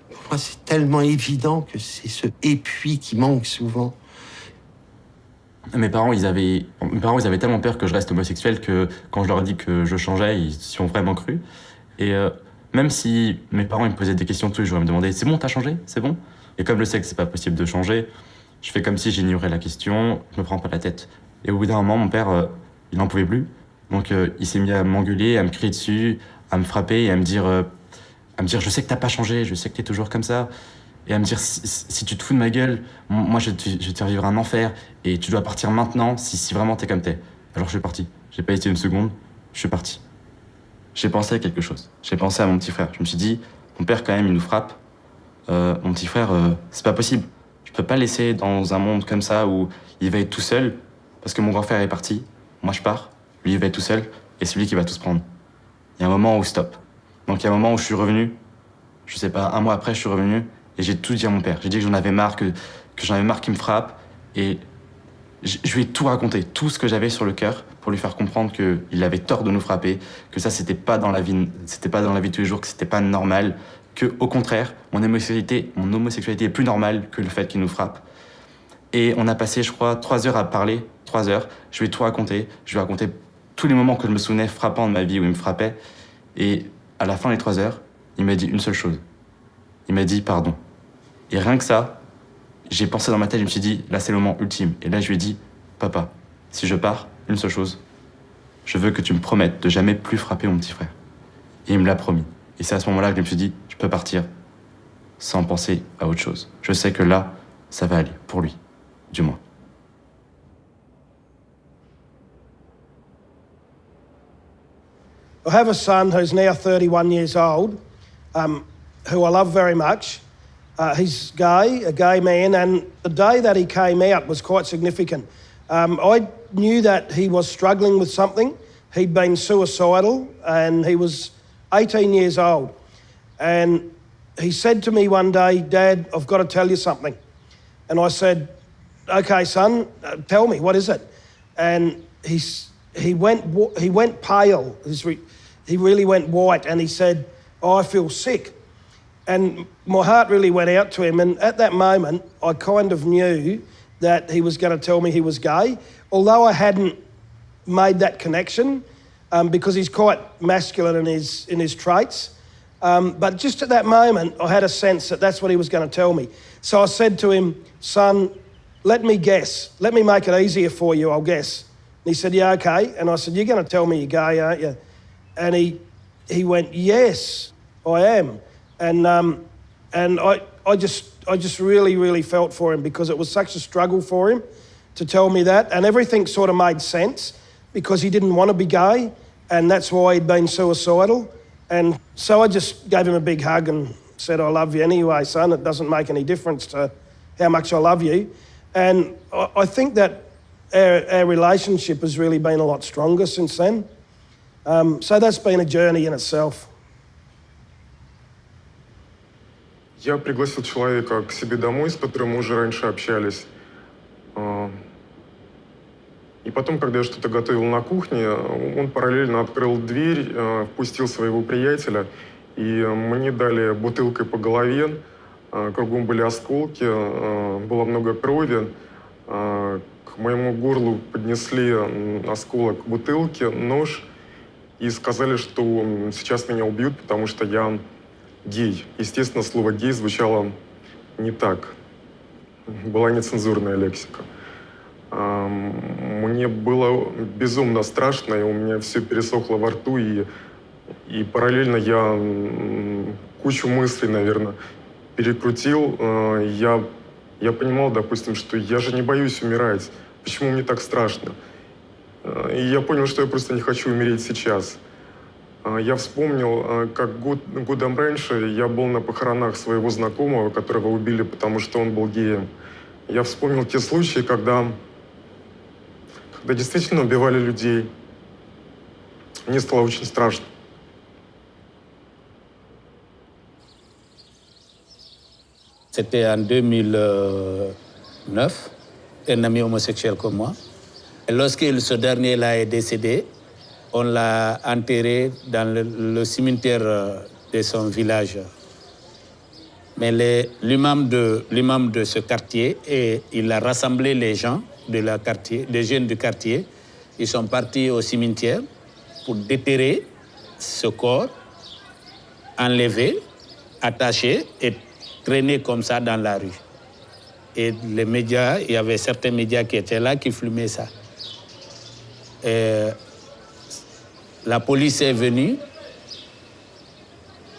Pour moi, c'est tellement évident que c'est ce « et puis » qui manque souvent. Mes parents, ils avaient tellement peur que je reste homosexuel que quand je leur ai dit que je changeais, ils s'y ont vraiment cru. Et même si mes parents ils me posaient des questions tous les jours, ils me demandaient « c'est bon, t'as changé? C'est bon ?» Et comme je sais que c'est pas possible de changer, je fais comme si j'ignorais la question, je me prends pas la tête. Et au bout d'un moment, mon père, il n'en pouvait plus. Donc il s'est mis à m'engueuler, à me crier dessus, à me frapper et à me dire je sais que t'as pas changé, je sais que t'es toujours comme ça. Et à me dire si tu te fous de ma gueule, moi je vais te faire vivre un enfer et tu dois partir maintenant si vraiment t'es comme t'es. Alors je suis parti. J'ai pas hésité une seconde, je suis parti. J'ai pensé à quelque chose. J'ai pensé à mon petit frère. Je me suis dit, mon père quand même il nous frappe. Mon petit frère, c'est pas possible. Je peux pas le laisser dans un monde comme ça où il va être tout seul parce que mon grand frère est parti. Moi je pars, lui il va être tout seul et c'est lui qui va tout se prendre. Il y a un moment où stop. Donc il y a un moment où je suis revenu, je sais pas, un mois après je suis revenu et j'ai tout dit à mon père. J'ai dit que j'en avais marre, que j'en avais marre qu'il me frappe et je lui ai tout raconté, tout ce que j'avais sur le cœur pour lui faire comprendre qu'il avait tort de nous frapper, que ça c'était pas dans la vie de tous les jours, que c'était pas normal, que au contraire mon homosexualité est plus normale que le fait qu'il nous frappe. Et on a passé je crois 3 heures à parler, 3 heures, je lui ai tout raconté, je lui ai raconté tous les moments que je me souvenais frappants de ma vie où il me frappait et à la fin des 3 heures, il m'a dit une seule chose. Il m'a dit pardon. Et rien que ça, j'ai pensé dans ma tête, je me suis dit, là c'est le moment ultime. Et là je lui ai dit, papa, si je pars, une seule chose, je veux que tu me promettes de jamais plus frapper mon petit frère. Et il me l'a promis. Et c'est à ce moment-là que je me suis dit, je peux partir sans penser à autre chose. Je sais que là, ça va aller, pour lui, du moins. I have a son who's now 31 years old, who I love very much. He's gay, a gay man, and the day that he came out was quite significant. I knew that he was struggling with something. He'd been suicidal, and he was 18 years old. And he said to me one day, "Dad, I've got to tell you something." And I said, "Okay, son, tell me, what is it?" And he went pale. He really went white, and he said, "Oh, I feel sick." And my heart really went out to him. And at that moment, I kind of knew that he was going to tell me he was gay, although I hadn't made that connection because he's quite masculine in his traits. But just at that moment, I had a sense that that's what he was going to tell me. So I said to him, "Son, let me guess. Let me make it easier for you, I'll guess." And he said, "Yeah, okay." And I said, "You're going to tell me you're gay, aren't you?" And he went, "Yes, I am." And I just really felt for him because it was such a struggle for him to tell me that. And everything sort of made sense because he didn't want to be gay and that's why he'd been suicidal. And so I just gave him a big hug and said, "I love you anyway, son. It doesn't make any difference to how much I love you." And I think that our relationship has really been a lot stronger since then. So that's been a journey in itself. Я пригласил человека к себе домой, с которым мы уже раньше общались. И потом, когда я что-то готовил на кухне, он параллельно открыл дверь, впустил своего приятеля И мне дали бутылкой по голове, кругом были осколки, было много крови. К моему горлу поднесли осколок бутылки, нож, и сказали, что сейчас меня убьют, потому что я гей. Естественно, слово «гей» звучало не так. Была нецензурная лексика. Мне было безумно страшно, и у меня все пересохло во рту, и параллельно я кучу мыслей, наверное, перекрутил. Я понимал, допустим, что я же не боюсь умирать. Почему мне так страшно? И я понял, что я просто не хочу умереть сейчас. Я вспомнил, как годом раньше я был на похоронах своего знакомого, которого убили, потому что он был геем. Я вспомнил те случаи, когда действительно убивали людей. Мне стало очень страшно. C'était en 2009, un ami homosexuel comme moi. Et lorsque ce dernier là est décédé, on l'a enterré dans le cimetière de son village. Mais l'imam de ce quartier, il a rassemblé les gens des jeunes du quartier. Ils sont partis au cimetière pour déterrer ce corps, enlever, attacher et traîner comme ça dans la rue. Et les médias, il y avait certains médias qui étaient là, qui filmaient ça. Et la police est venue.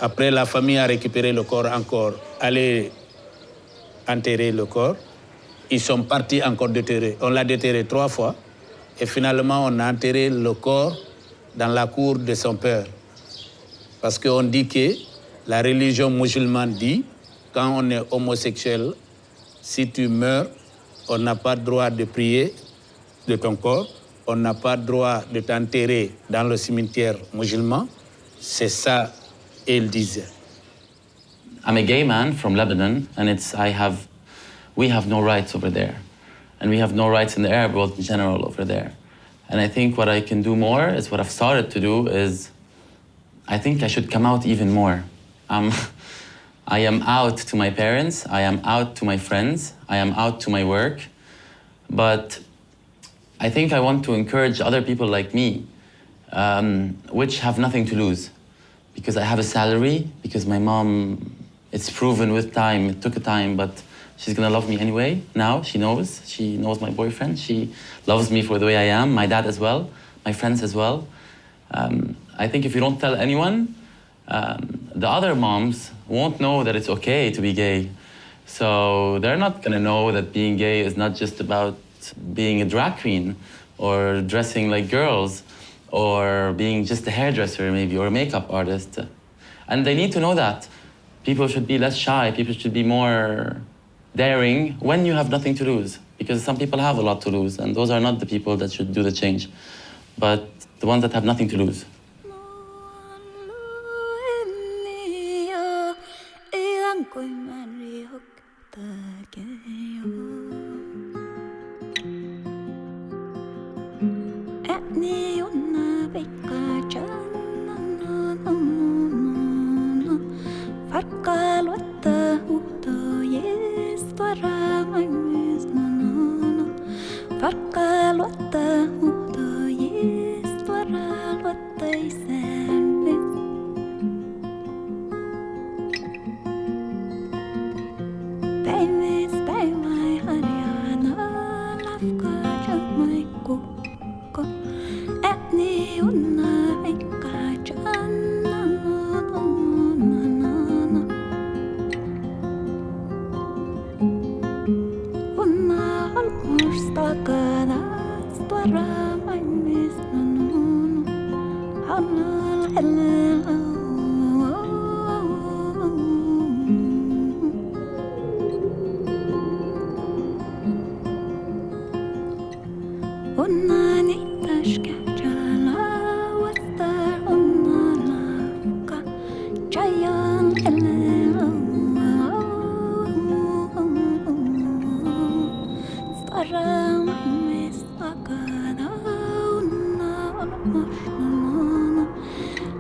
Après, la famille a récupéré le corps encore, allé enterrer le corps. Ils sont partis encore déterrer. On l'a déterré 3 fois. Et finalement, on a enterré le corps dans la cour de son père. Parce qu'on dit que la religion musulmane dit, quand on est homosexuel, si tu meurs, on n'a pas le droit de prier de ton corps. On n'a pas le droit de t'enterrer dans le cimetière musulman. C'est ça, il disait. I'm a gay man from Lebanon, and we have no rights over there. And we have no rights in the Arab world in general over there. And I think what I can do more is what I've started to do is, I think I should come out even more. I am out to my parents, I am out to my friends, I am out to my work, but I think I want to encourage other people like me, which have nothing to lose. Because I have a salary, because my mom, it's proven with time, it took a time, but she's gonna love me anyway. Now, she knows my boyfriend, she loves me for the way I am, my dad as well, my friends as well. I think if you don't tell anyone, the other moms won't know that it's okay to be gay. So they're not gonna know that being gay is not just about being a drag queen or dressing like girls or being just a hairdresser maybe or a makeup artist. And they need to know that. People should be less shy, people should be more daring when you have nothing to lose. Because some people have a lot to lose and those are not the people that should do the change, but the ones that have nothing to lose.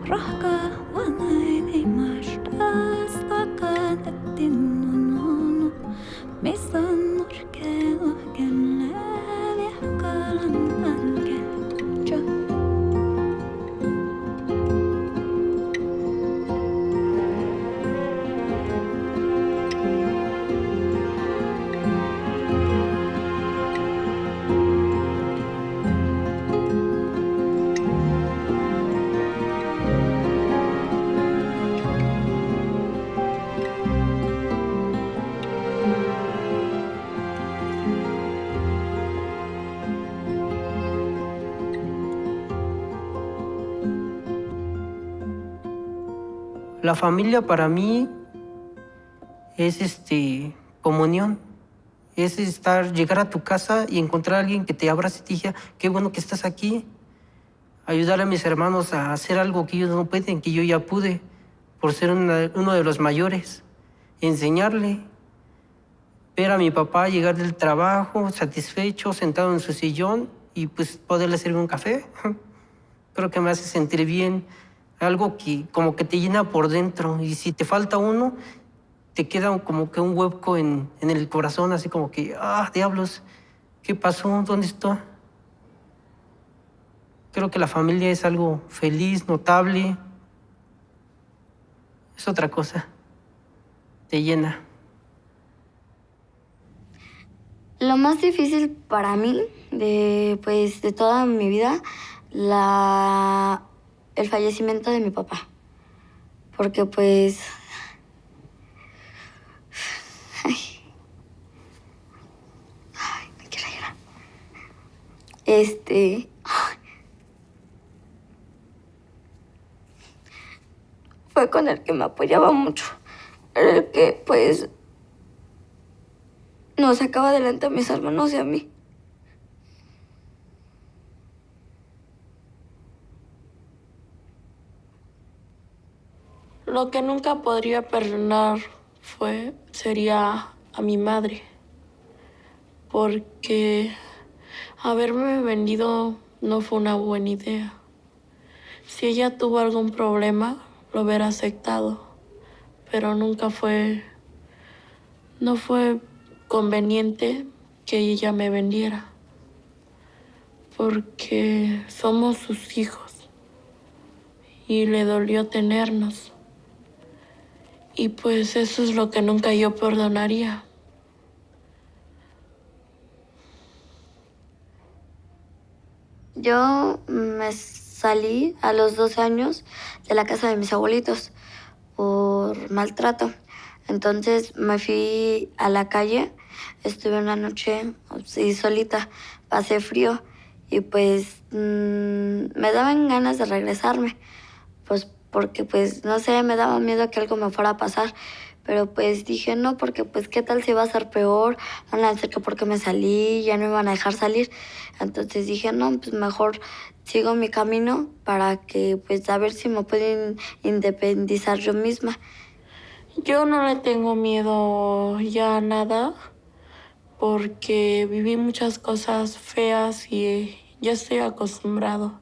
Rahka wa nain La familia para mí es comunión. Es llegar a tu casa y encontrar a alguien que te abrace y te diga, qué bueno que estás aquí. Ayudar a mis hermanos a hacer algo que ellos no pueden, que yo ya pude, por ser uno de los mayores. Enseñarle. Ver a mi papá llegar del trabajo, satisfecho, sentado en su sillón y pues poderle servir un café. Creo que me hace sentir bien. Algo que como que te llena por dentro. Y si te falta uno, te queda como que un hueco en el corazón, así como que, diablos, ¿qué pasó? ¿Dónde está? Creo que la familia es algo feliz, notable. Es otra cosa. Te llena. Lo más difícil para mí de toda mi vida, el fallecimiento de mi papá. Porque pues... me quiero llorar. Fue con el que me apoyaba mucho. Era el que pues nos sacaba adelante a mis hermanos y a mí. Lo que nunca podría perdonar sería a mi madre, porque haberme vendido no fue una buena idea. Si ella tuvo algún problema, lo hubiera aceptado, pero no fue conveniente que ella me vendiera, porque somos sus hijos y le dolió tenernos. Y pues eso es lo que nunca yo perdonaría. Yo me salí a los 12 años de la casa de mis abuelitos por maltrato. Entonces me fui a la calle, estuve una noche solita, pasé frío y pues me daban ganas de regresarme, pues porque pues no sé, me daba miedo que algo me fuera a pasar, pero pues dije no, porque pues qué tal si va a ser peor, van a decir que porque me salí, ya no me van a dejar salir. Entonces dije no, pues mejor sigo mi camino para que pues a ver si me pueden independizar yo misma. Yo no le tengo miedo ya a nada, porque viví muchas cosas feas y ya estoy acostumbrado.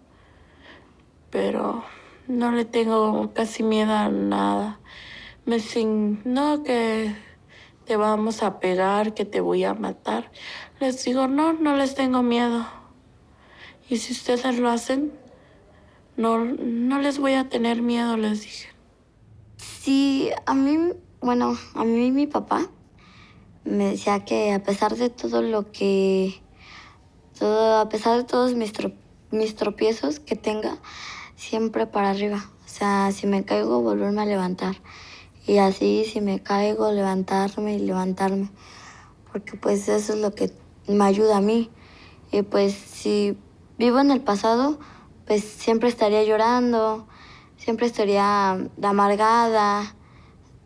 Pero no le tengo casi miedo a nada. Me dicen, no, que te vamos a pegar, que te voy a matar. Les digo, no, no les tengo miedo. Y si ustedes lo hacen, no les voy a tener miedo, les dije. Sí, a mí mi papá me decía que a pesar de todo a pesar de todos mis tropiezos que tenga, siempre para arriba. O sea, si me caigo, volverme a levantar. Y así, si me caigo, levantarme y levantarme. Porque pues eso es lo que me ayuda a mí. Y pues si vivo en el pasado, pues siempre estaría llorando, siempre estaría amargada,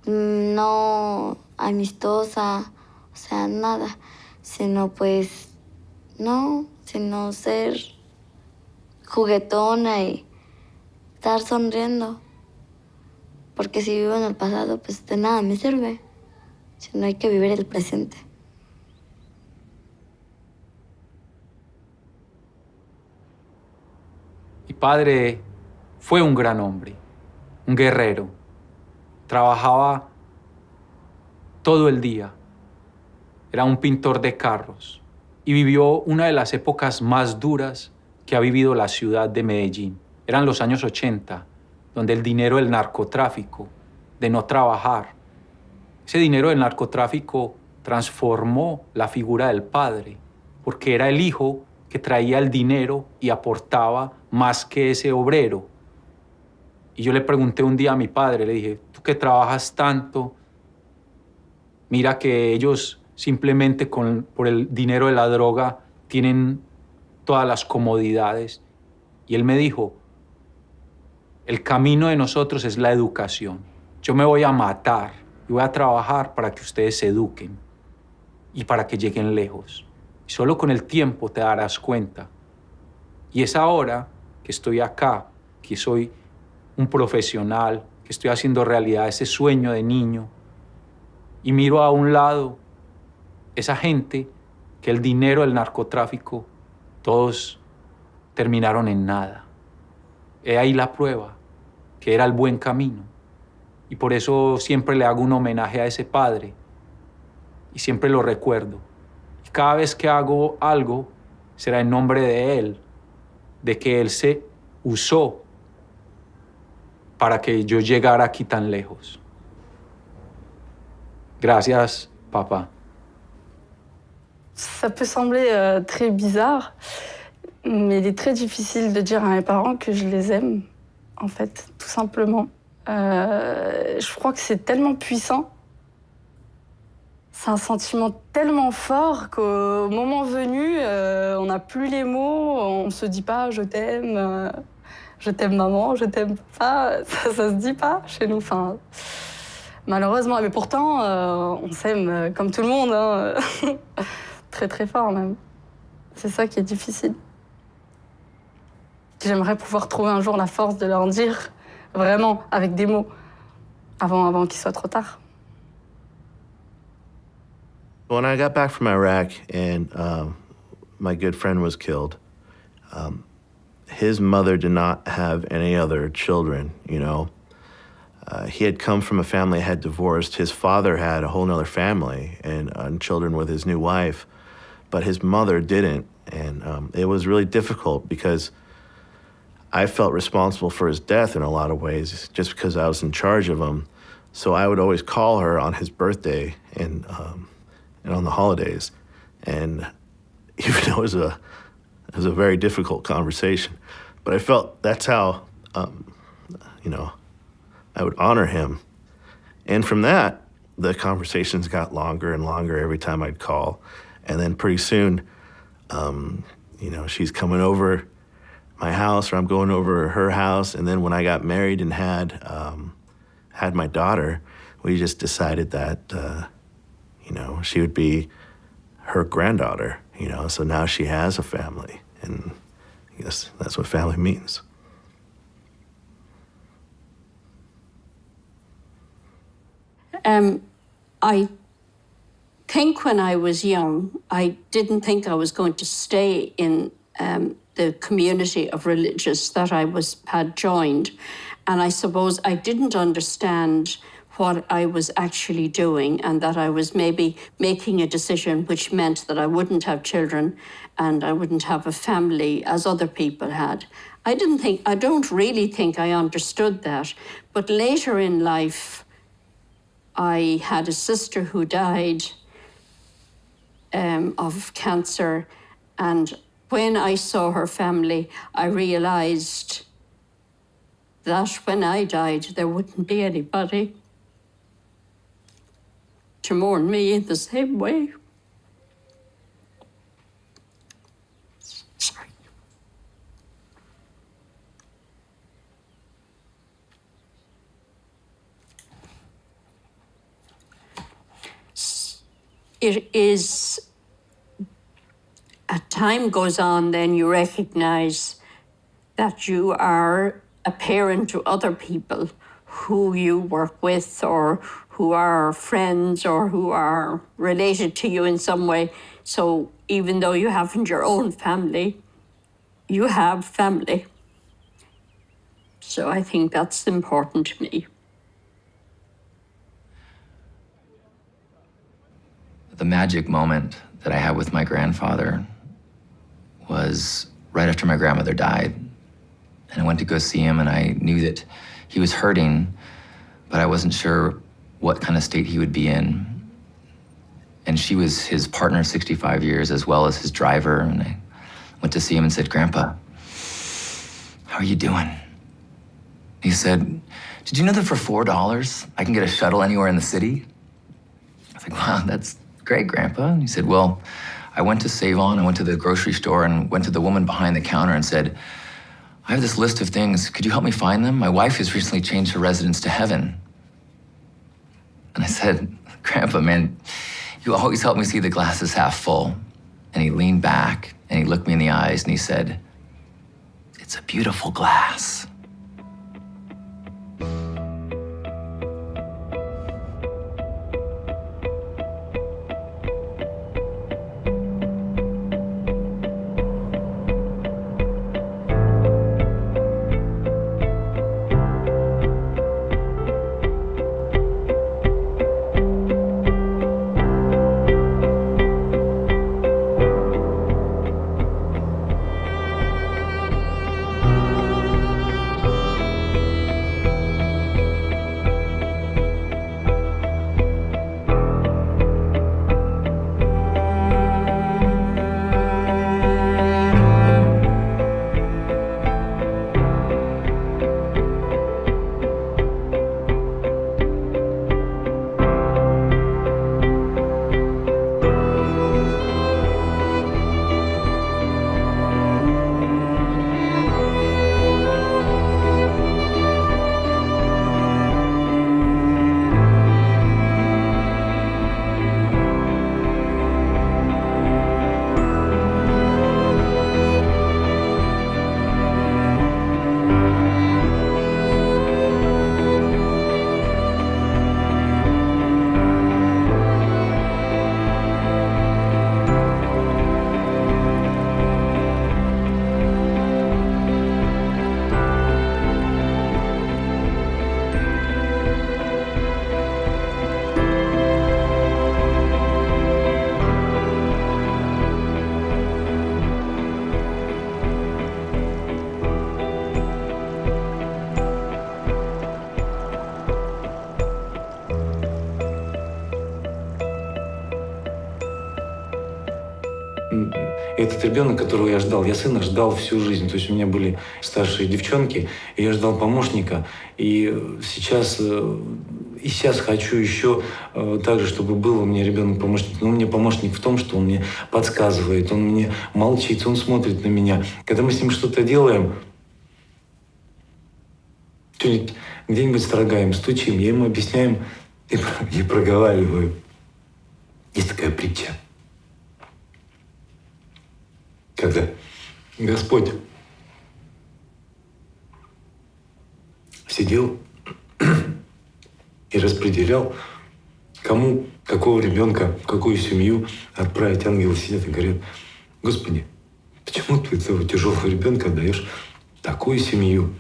no amistosa, o sea, nada. Sino pues, no, sino ser juguetona y estar sonriendo. Porque si vivo en el pasado, pues de nada me sirve. Si no, hay que vivir el presente. Mi padre fue un gran hombre, un guerrero. Trabajaba todo el día. Era un pintor de carros y vivió una de las épocas más duras que ha vivido la ciudad de Medellín. Eran los años 80, donde el dinero del narcotráfico, de no trabajar, ese dinero del narcotráfico transformó la figura del padre, porque era el hijo que traía el dinero y aportaba más que ese obrero. Y yo le pregunté un día a mi padre, le dije, tú que trabajas tanto, mira que ellos simplemente por el dinero de la droga tienen todas las comodidades. Y él me dijo, el camino de nosotros es la educación. Yo me voy a matar y voy a trabajar para que ustedes se eduquen y para que lleguen lejos. Y solo con el tiempo te darás cuenta. Y es ahora que estoy acá, que soy un profesional, que estoy haciendo realidad ese sueño de niño. Y miro a un lado esa gente que el dinero, el narcotráfico, todos terminaron en nada. He ahí la prueba, que era el buen camino. Y por eso siempre le hago un homenaje a ese padre. Y siempre lo recuerdo. Y cada vez que hago algo, será en nombre de él, de que él se usó para que yo llegara aquí tan lejos. Gracias, papá. Ça peut sembler très bizarre, mais il est très difficile de dire à mes parents que je les aime, en fait, tout simplement. Je crois que c'est tellement puissant. C'est un sentiment tellement fort qu'au moment venu, on n'a plus les mots, on se dit pas je t'aime maman, je t'aime papa, ça se dit pas chez nous. Enfin, malheureusement, mais pourtant, on s'aime comme tout le monde, hein. Très très fort même. C'est ça qui est difficile. J'aimerais pouvoir trouver un jour la force de leur dire vraiment avec des mots avant qu'il soit trop tard. When I got back from Iraq and my good friend was killed, his mother did not have any other children, you know. He had come from a family that had divorced. His father had a whole nother family and children with his new wife, but his mother didn't. And it was really difficult because I felt responsible for his death in a lot of ways just because I was in charge of him. So I would always call her on his birthday and on the holidays. And even though it was a very difficult conversation, but I felt that's how, you know, I would honor him. And from that, the conversations got longer and longer every time I'd call. And then pretty soon, you know, she's coming over my house or I'm going over her house. And then when I got married and had my daughter, we just decided that, you know, she would be her granddaughter, you know, so now she has a family. And I guess that's what family means. I think when I was young, I didn't think I was going to stay in the community of religious that I had joined. And I suppose I didn't understand what I was actually doing and that I was maybe making a decision which meant that I wouldn't have children and I wouldn't have a family as other people had. I don't really think I understood that. But later in life, I had a sister who died of cancer, and when I saw her family, I realized that when I died, there wouldn't be anybody to mourn me in the same way. Sorry. It is, as time goes on, then you recognize that you are a parent to other people who you work with or who are friends or who are related to you in some way. So even though you haven't your own family, you have family. So I think that's important to me. The magic moment that I had with my grandfather was right after my grandmother died. And I went to go see him, and I knew that he was hurting, but I wasn't sure what kind of state he would be in. And she was his partner 65 years, as well as his driver. And I went to see him and said, "Grandpa, how are you doing?" He said, "Did you know that for $4, I can get a shuttle anywhere in the city?" I was like, "Wow, that's great, Grandpa." And he said, "Well, I went to Save-On, I went to the grocery store and went to the woman behind the counter and said, I have this list of things, could you help me find them? My wife has recently changed her residence to heaven." And I said, Grandpa, man, you always help me see the glass is half full. And he leaned back and he looked me in the eyes and he said, it's a beautiful glass. Этот ребенок, которого я сына ждал всю жизнь. То есть у меня были старшие девчонки, и я ждал помощника. И сейчас хочу еще так же, чтобы был у меня ребенок-помощник. Но у меня помощник в том, что он мне подсказывает, он мне молчит, он смотрит на меня. Когда мы с ним что-то делаем, где-нибудь строгаем, стучим, я ему объясняю и проговариваю. Есть такая притча. Когда Господь сидел и распределял, кому, какого ребенка, в какую семью отправить, ангелы сидят и говорят: Господи, почему ты этого тяжелого ребенка отдаешь в такую семью?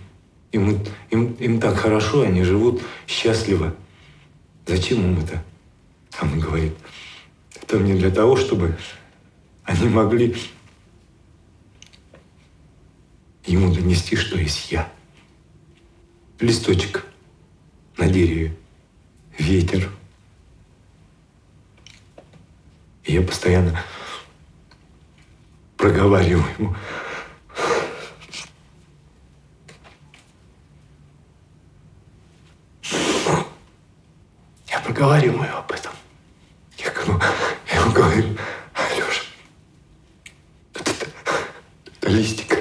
Им так хорошо, они живут счастливо. Зачем им это? А он говорит: это мне для того, чтобы они могли ему донести, что есть я. Листочек на дереве, ветер. И я постоянно проговариваю ему. Я проговариваю об этом. Я ему говорю: Алёша, это листик.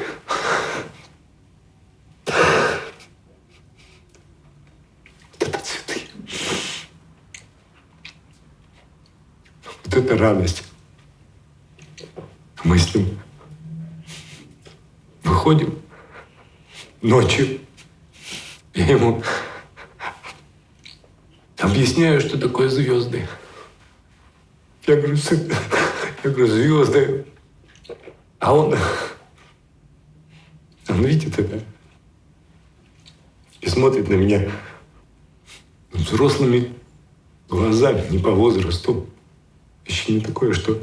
Это радость. Мы с ним выходим ночью. Я ему объясняю, что такое звезды. Я говорю: звезды. А он видит это и смотрит на меня взрослыми глазами, не по возрасту. Еще не такое, что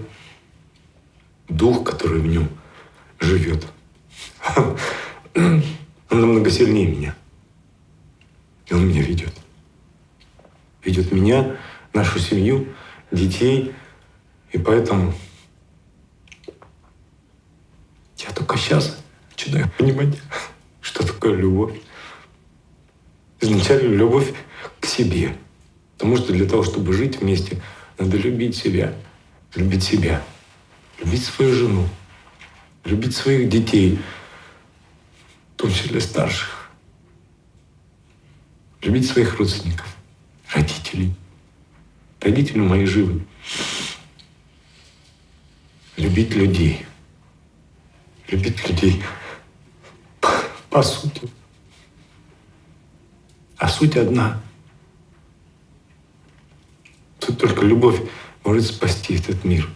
дух, который в нем живет, он намного сильнее меня. И он меня ведет. Ведет меня, нашу семью, детей. И поэтому я только сейчас начинаю понимать, что такое любовь. Изначально любовь к себе. Потому что для того, чтобы жить вместе, надо любить себя, любить свою жену, любить своих детей, в том числе старших, любить своих родственников, родителей, Родители мои живы. Любить людей. Любить людей. По сути. А суть одна. Тут только любовь может спасти этот мир.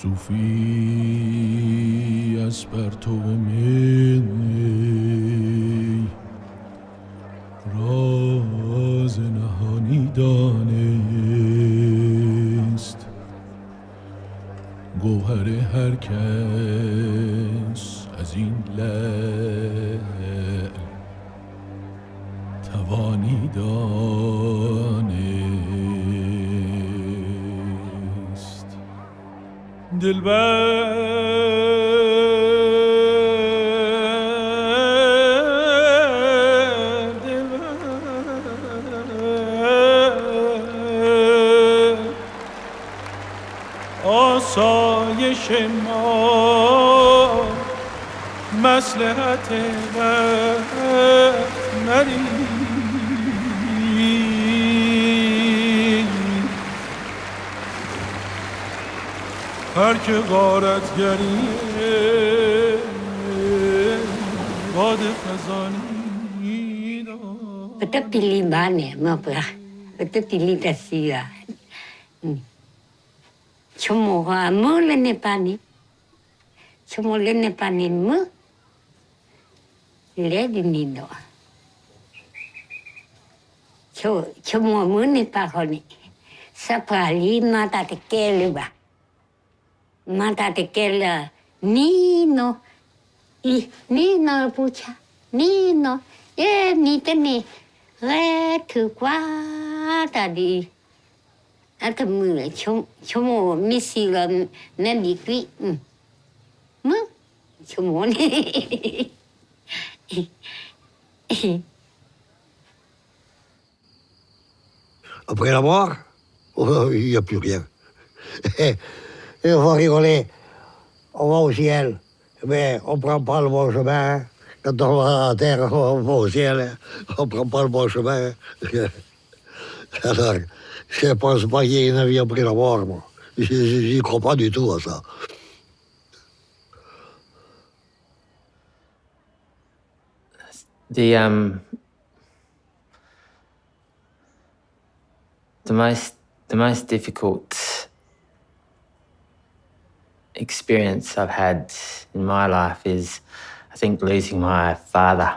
صوفی از پرتو می راز نهانی دانست گوهر هر کس از این لعل توانی دانست آسایش ما مصلحت وقت مری هر که غارتگریه باد خزانی داد Betul pilih mana, apa? Betul pilih kasih. Cuma kamu lene pani, cuma lene pani mu, leh ni do. Cuma mu ni pakoni, sepali mata tekel ba, mata tekel Nino, Nino pucha, Nino, ni teni, tu kuat tadi. Atau mula cuma misi lah nanti kri, cuma ni. Après la mort, il n'y a plus rien. Et on va rigoler. On va au ciel. Mais on ne prend pas le bon chemin. Quand on va à la terre, on va au ciel. On ne prend pas le bon chemin. Alors, je ne pense pas qu'il y ait une vie après la mort, moi. Je n'y crois pas du tout à ça. The most difficult experience I've had in my life is, I think, losing my father.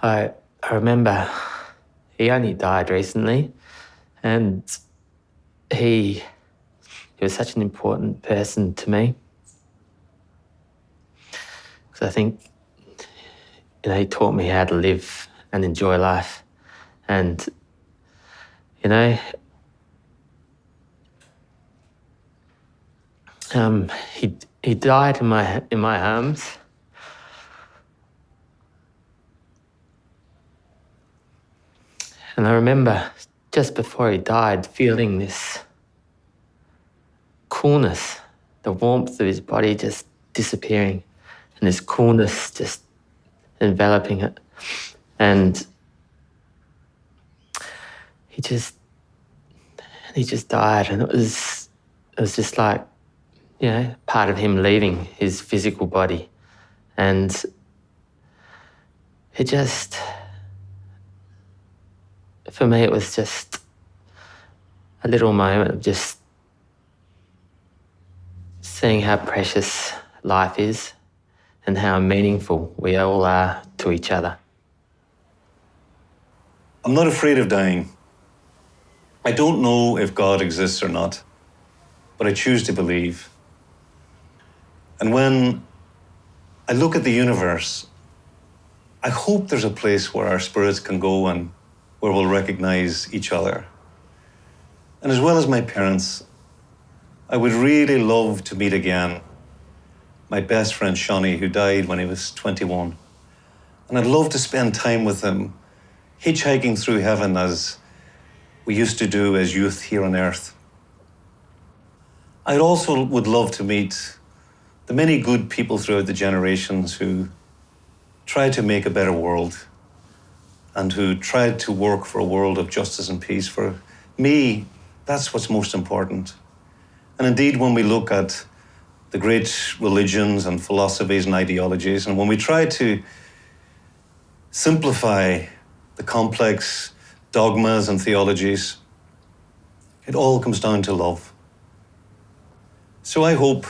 I remember he only died recently, and he was such an important person to me. Because I think, he taught me how to live and enjoy life. And, he died in my arms. And I remember just before he died feeling this coolness, the warmth of his body just disappearing, and this coolness just enveloping it. And he just died, and it was just like, part of him leaving his physical body. And it just, for me, it was just a little moment of just seeing how precious life is and how meaningful we all are to each other. I'm not afraid of dying. I don't know if God exists or not, but I choose to believe. And when I look at the universe, I hope there's a place where our spirits can go and where we'll recognize each other. And as well as my parents, I would really love to meet again my best friend Shawnee, who died when he was 21. And I'd love to spend time with him, hitchhiking through heaven as we used to do as youth here on earth. I also would love to meet the many good people throughout the generations who tried to make a better world and who tried to work for a world of justice and peace. For me, that's what's most important. And indeed, when we look at the great religions and philosophies and ideologies, and when we try to simplify the complex dogmas and theologies, it all comes down to love. So I hope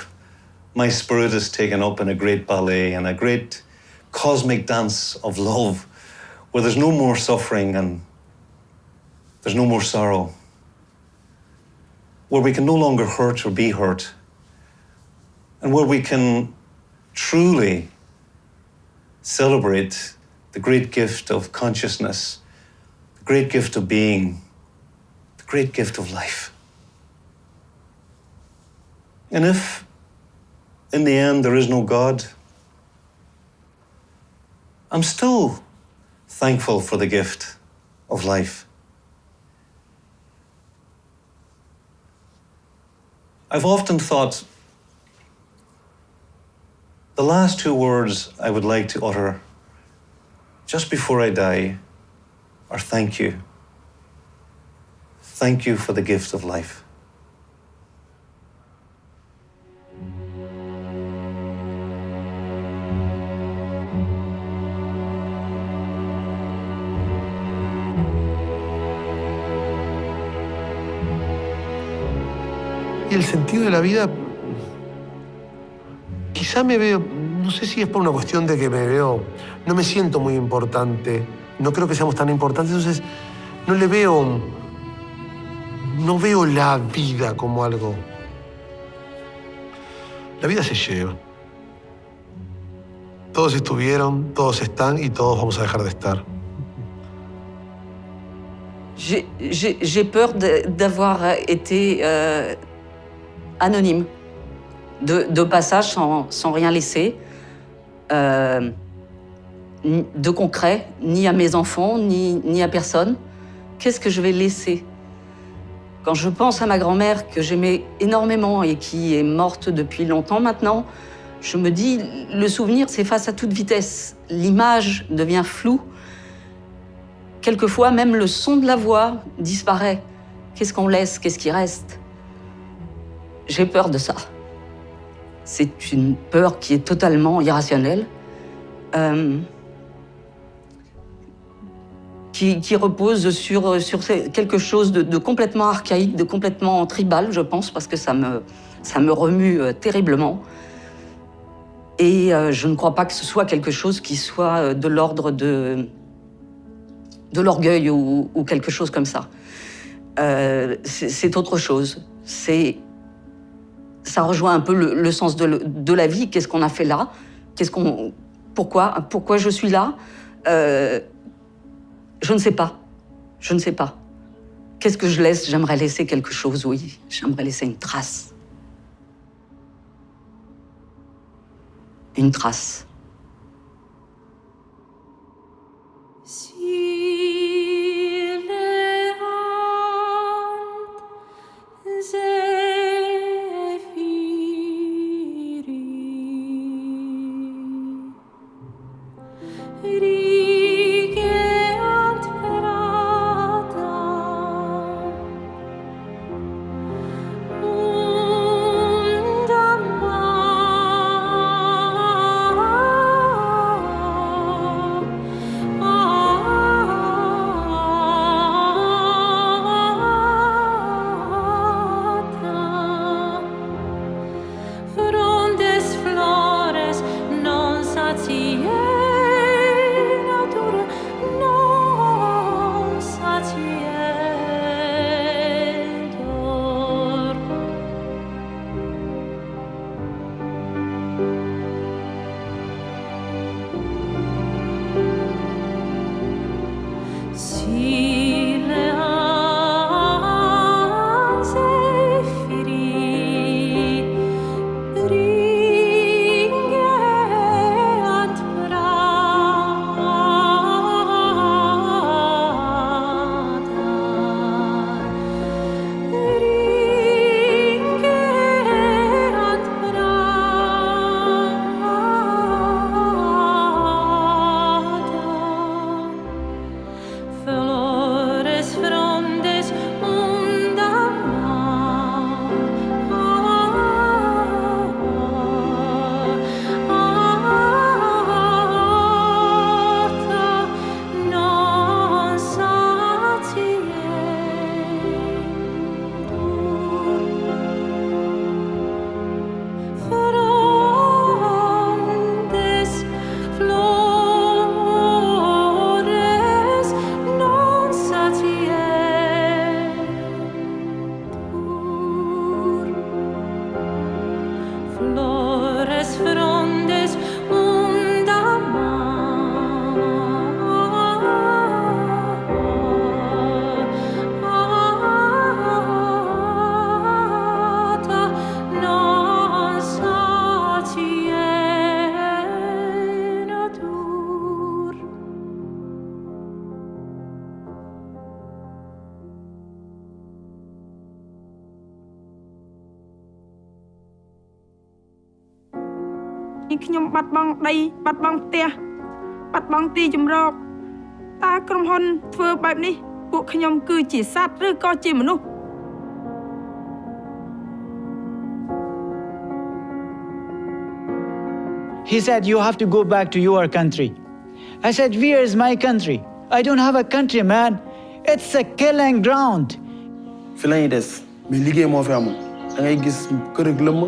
my spirit is taken up in a great ballet and a great cosmic dance of love, where there's no more suffering and there's no more sorrow, where we can no longer hurt or be hurt, and where we can truly celebrate the great gift of consciousness, the great gift of being, the great gift of life. And if, in the end, there is no God, I'm still thankful for the gift of life. I've often thought the last two words I would like to utter just before I die are thank you. Thank you for the gift of life. Y el sentido de la vida, quizá me veo, no sé si es por una cuestión de que me veo, no me siento muy importante, no creo que seamos tan importantes, entonces no veo la vida como algo. La vida se lleva. Todos estuvieron, todos están y todos vamos a dejar de estar. J'ai peur d'avoir été anonyme, de passage sans rien laisser, de concret, ni à mes enfants, ni à personne. Qu'est-ce que je vais laisser? Quand je pense à ma grand-mère, que j'aimais énormément et qui est morte depuis longtemps maintenant, je me dis, le souvenir s'efface à toute vitesse. L'image devient floue. Quelquefois, même le son de la voix disparaît. Qu'est-ce qu'on laisse? Qu'est-ce qui reste? J'ai peur de ça. C'est une peur qui est totalement irrationnelle, qui repose sur quelque chose de complètement archaïque, de complètement tribal, je pense, parce que ça me remue terriblement. Et je ne crois pas que ce soit quelque chose qui soit de l'ordre de l'orgueil ou quelque chose comme ça. C'est autre chose. Ça rejoint un peu le sens de la vie. Qu'est-ce qu'on a fait là? Pourquoi je suis là? Je ne sais pas. Je ne sais pas. Qu'est-ce que je laisse? J'aimerais laisser quelque chose, oui. J'aimerais laisser une trace. Une trace.ខ្ញុំបាត់បង់ដីបាត់បង់ផ្ទះបាត់បង់ទីជម្រកតើក្រុមហ៊ុនធ្វើបែបនេះពួកខ្ញុំគឺជាសត្វឬក៏ជាមនុស្ស He said, you have to go back to your country. I said, where is my country? I don't have a country, man. It's a killing ground. Filañ des mais liggéey moo fi amul da ngay gis kër ak lëmm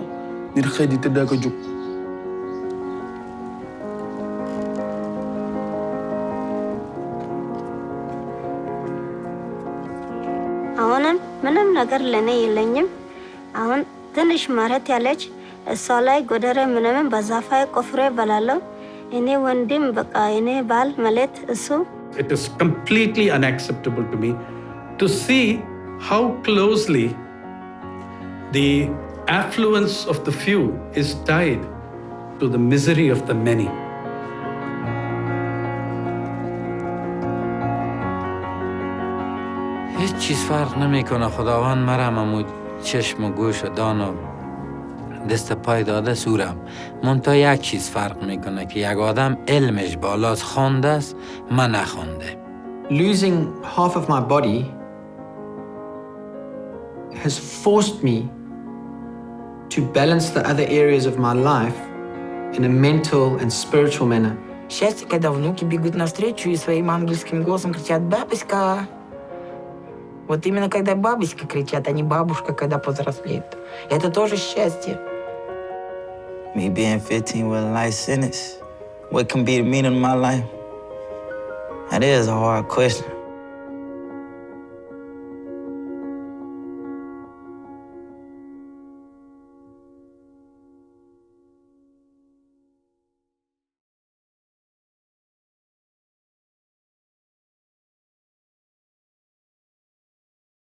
nit xëy di tëdd ko jóg. አሁንም ምንም ነገር ለኔ የለኝም። አሁን ትንሽ መሬት ያለች እሷ ላይ ጎደሬ ምንም በዛፋይ ቆፍሬ እበላለሁ። እኔ ወንድም በቃ እኔ ባል ማለት እሱ It is completely unacceptable to me to see how closely the affluence of the few is tied to the misery of the many. هیچ چیز فرق نمیکنه. خداوند مرا چشم و گوش و دان و دست پای داده سورم. منتها یک چیز فرق میکنه که یک آدم علمش بالاست، خوانده است، من نخوانده. Losing half of my body has forced me to balance the other areas of my life in a mental and spiritual manner. Счастье, когда внуки бегут навстречу и своим ангельским голосом кричат «Бабушка!». Вот именно когда бабушка кричат, а не бабушка, когда повзрослеет. Это тоже счастье. Me being 15 was a life sentence. What can be the meaning of my life? That is a hard question.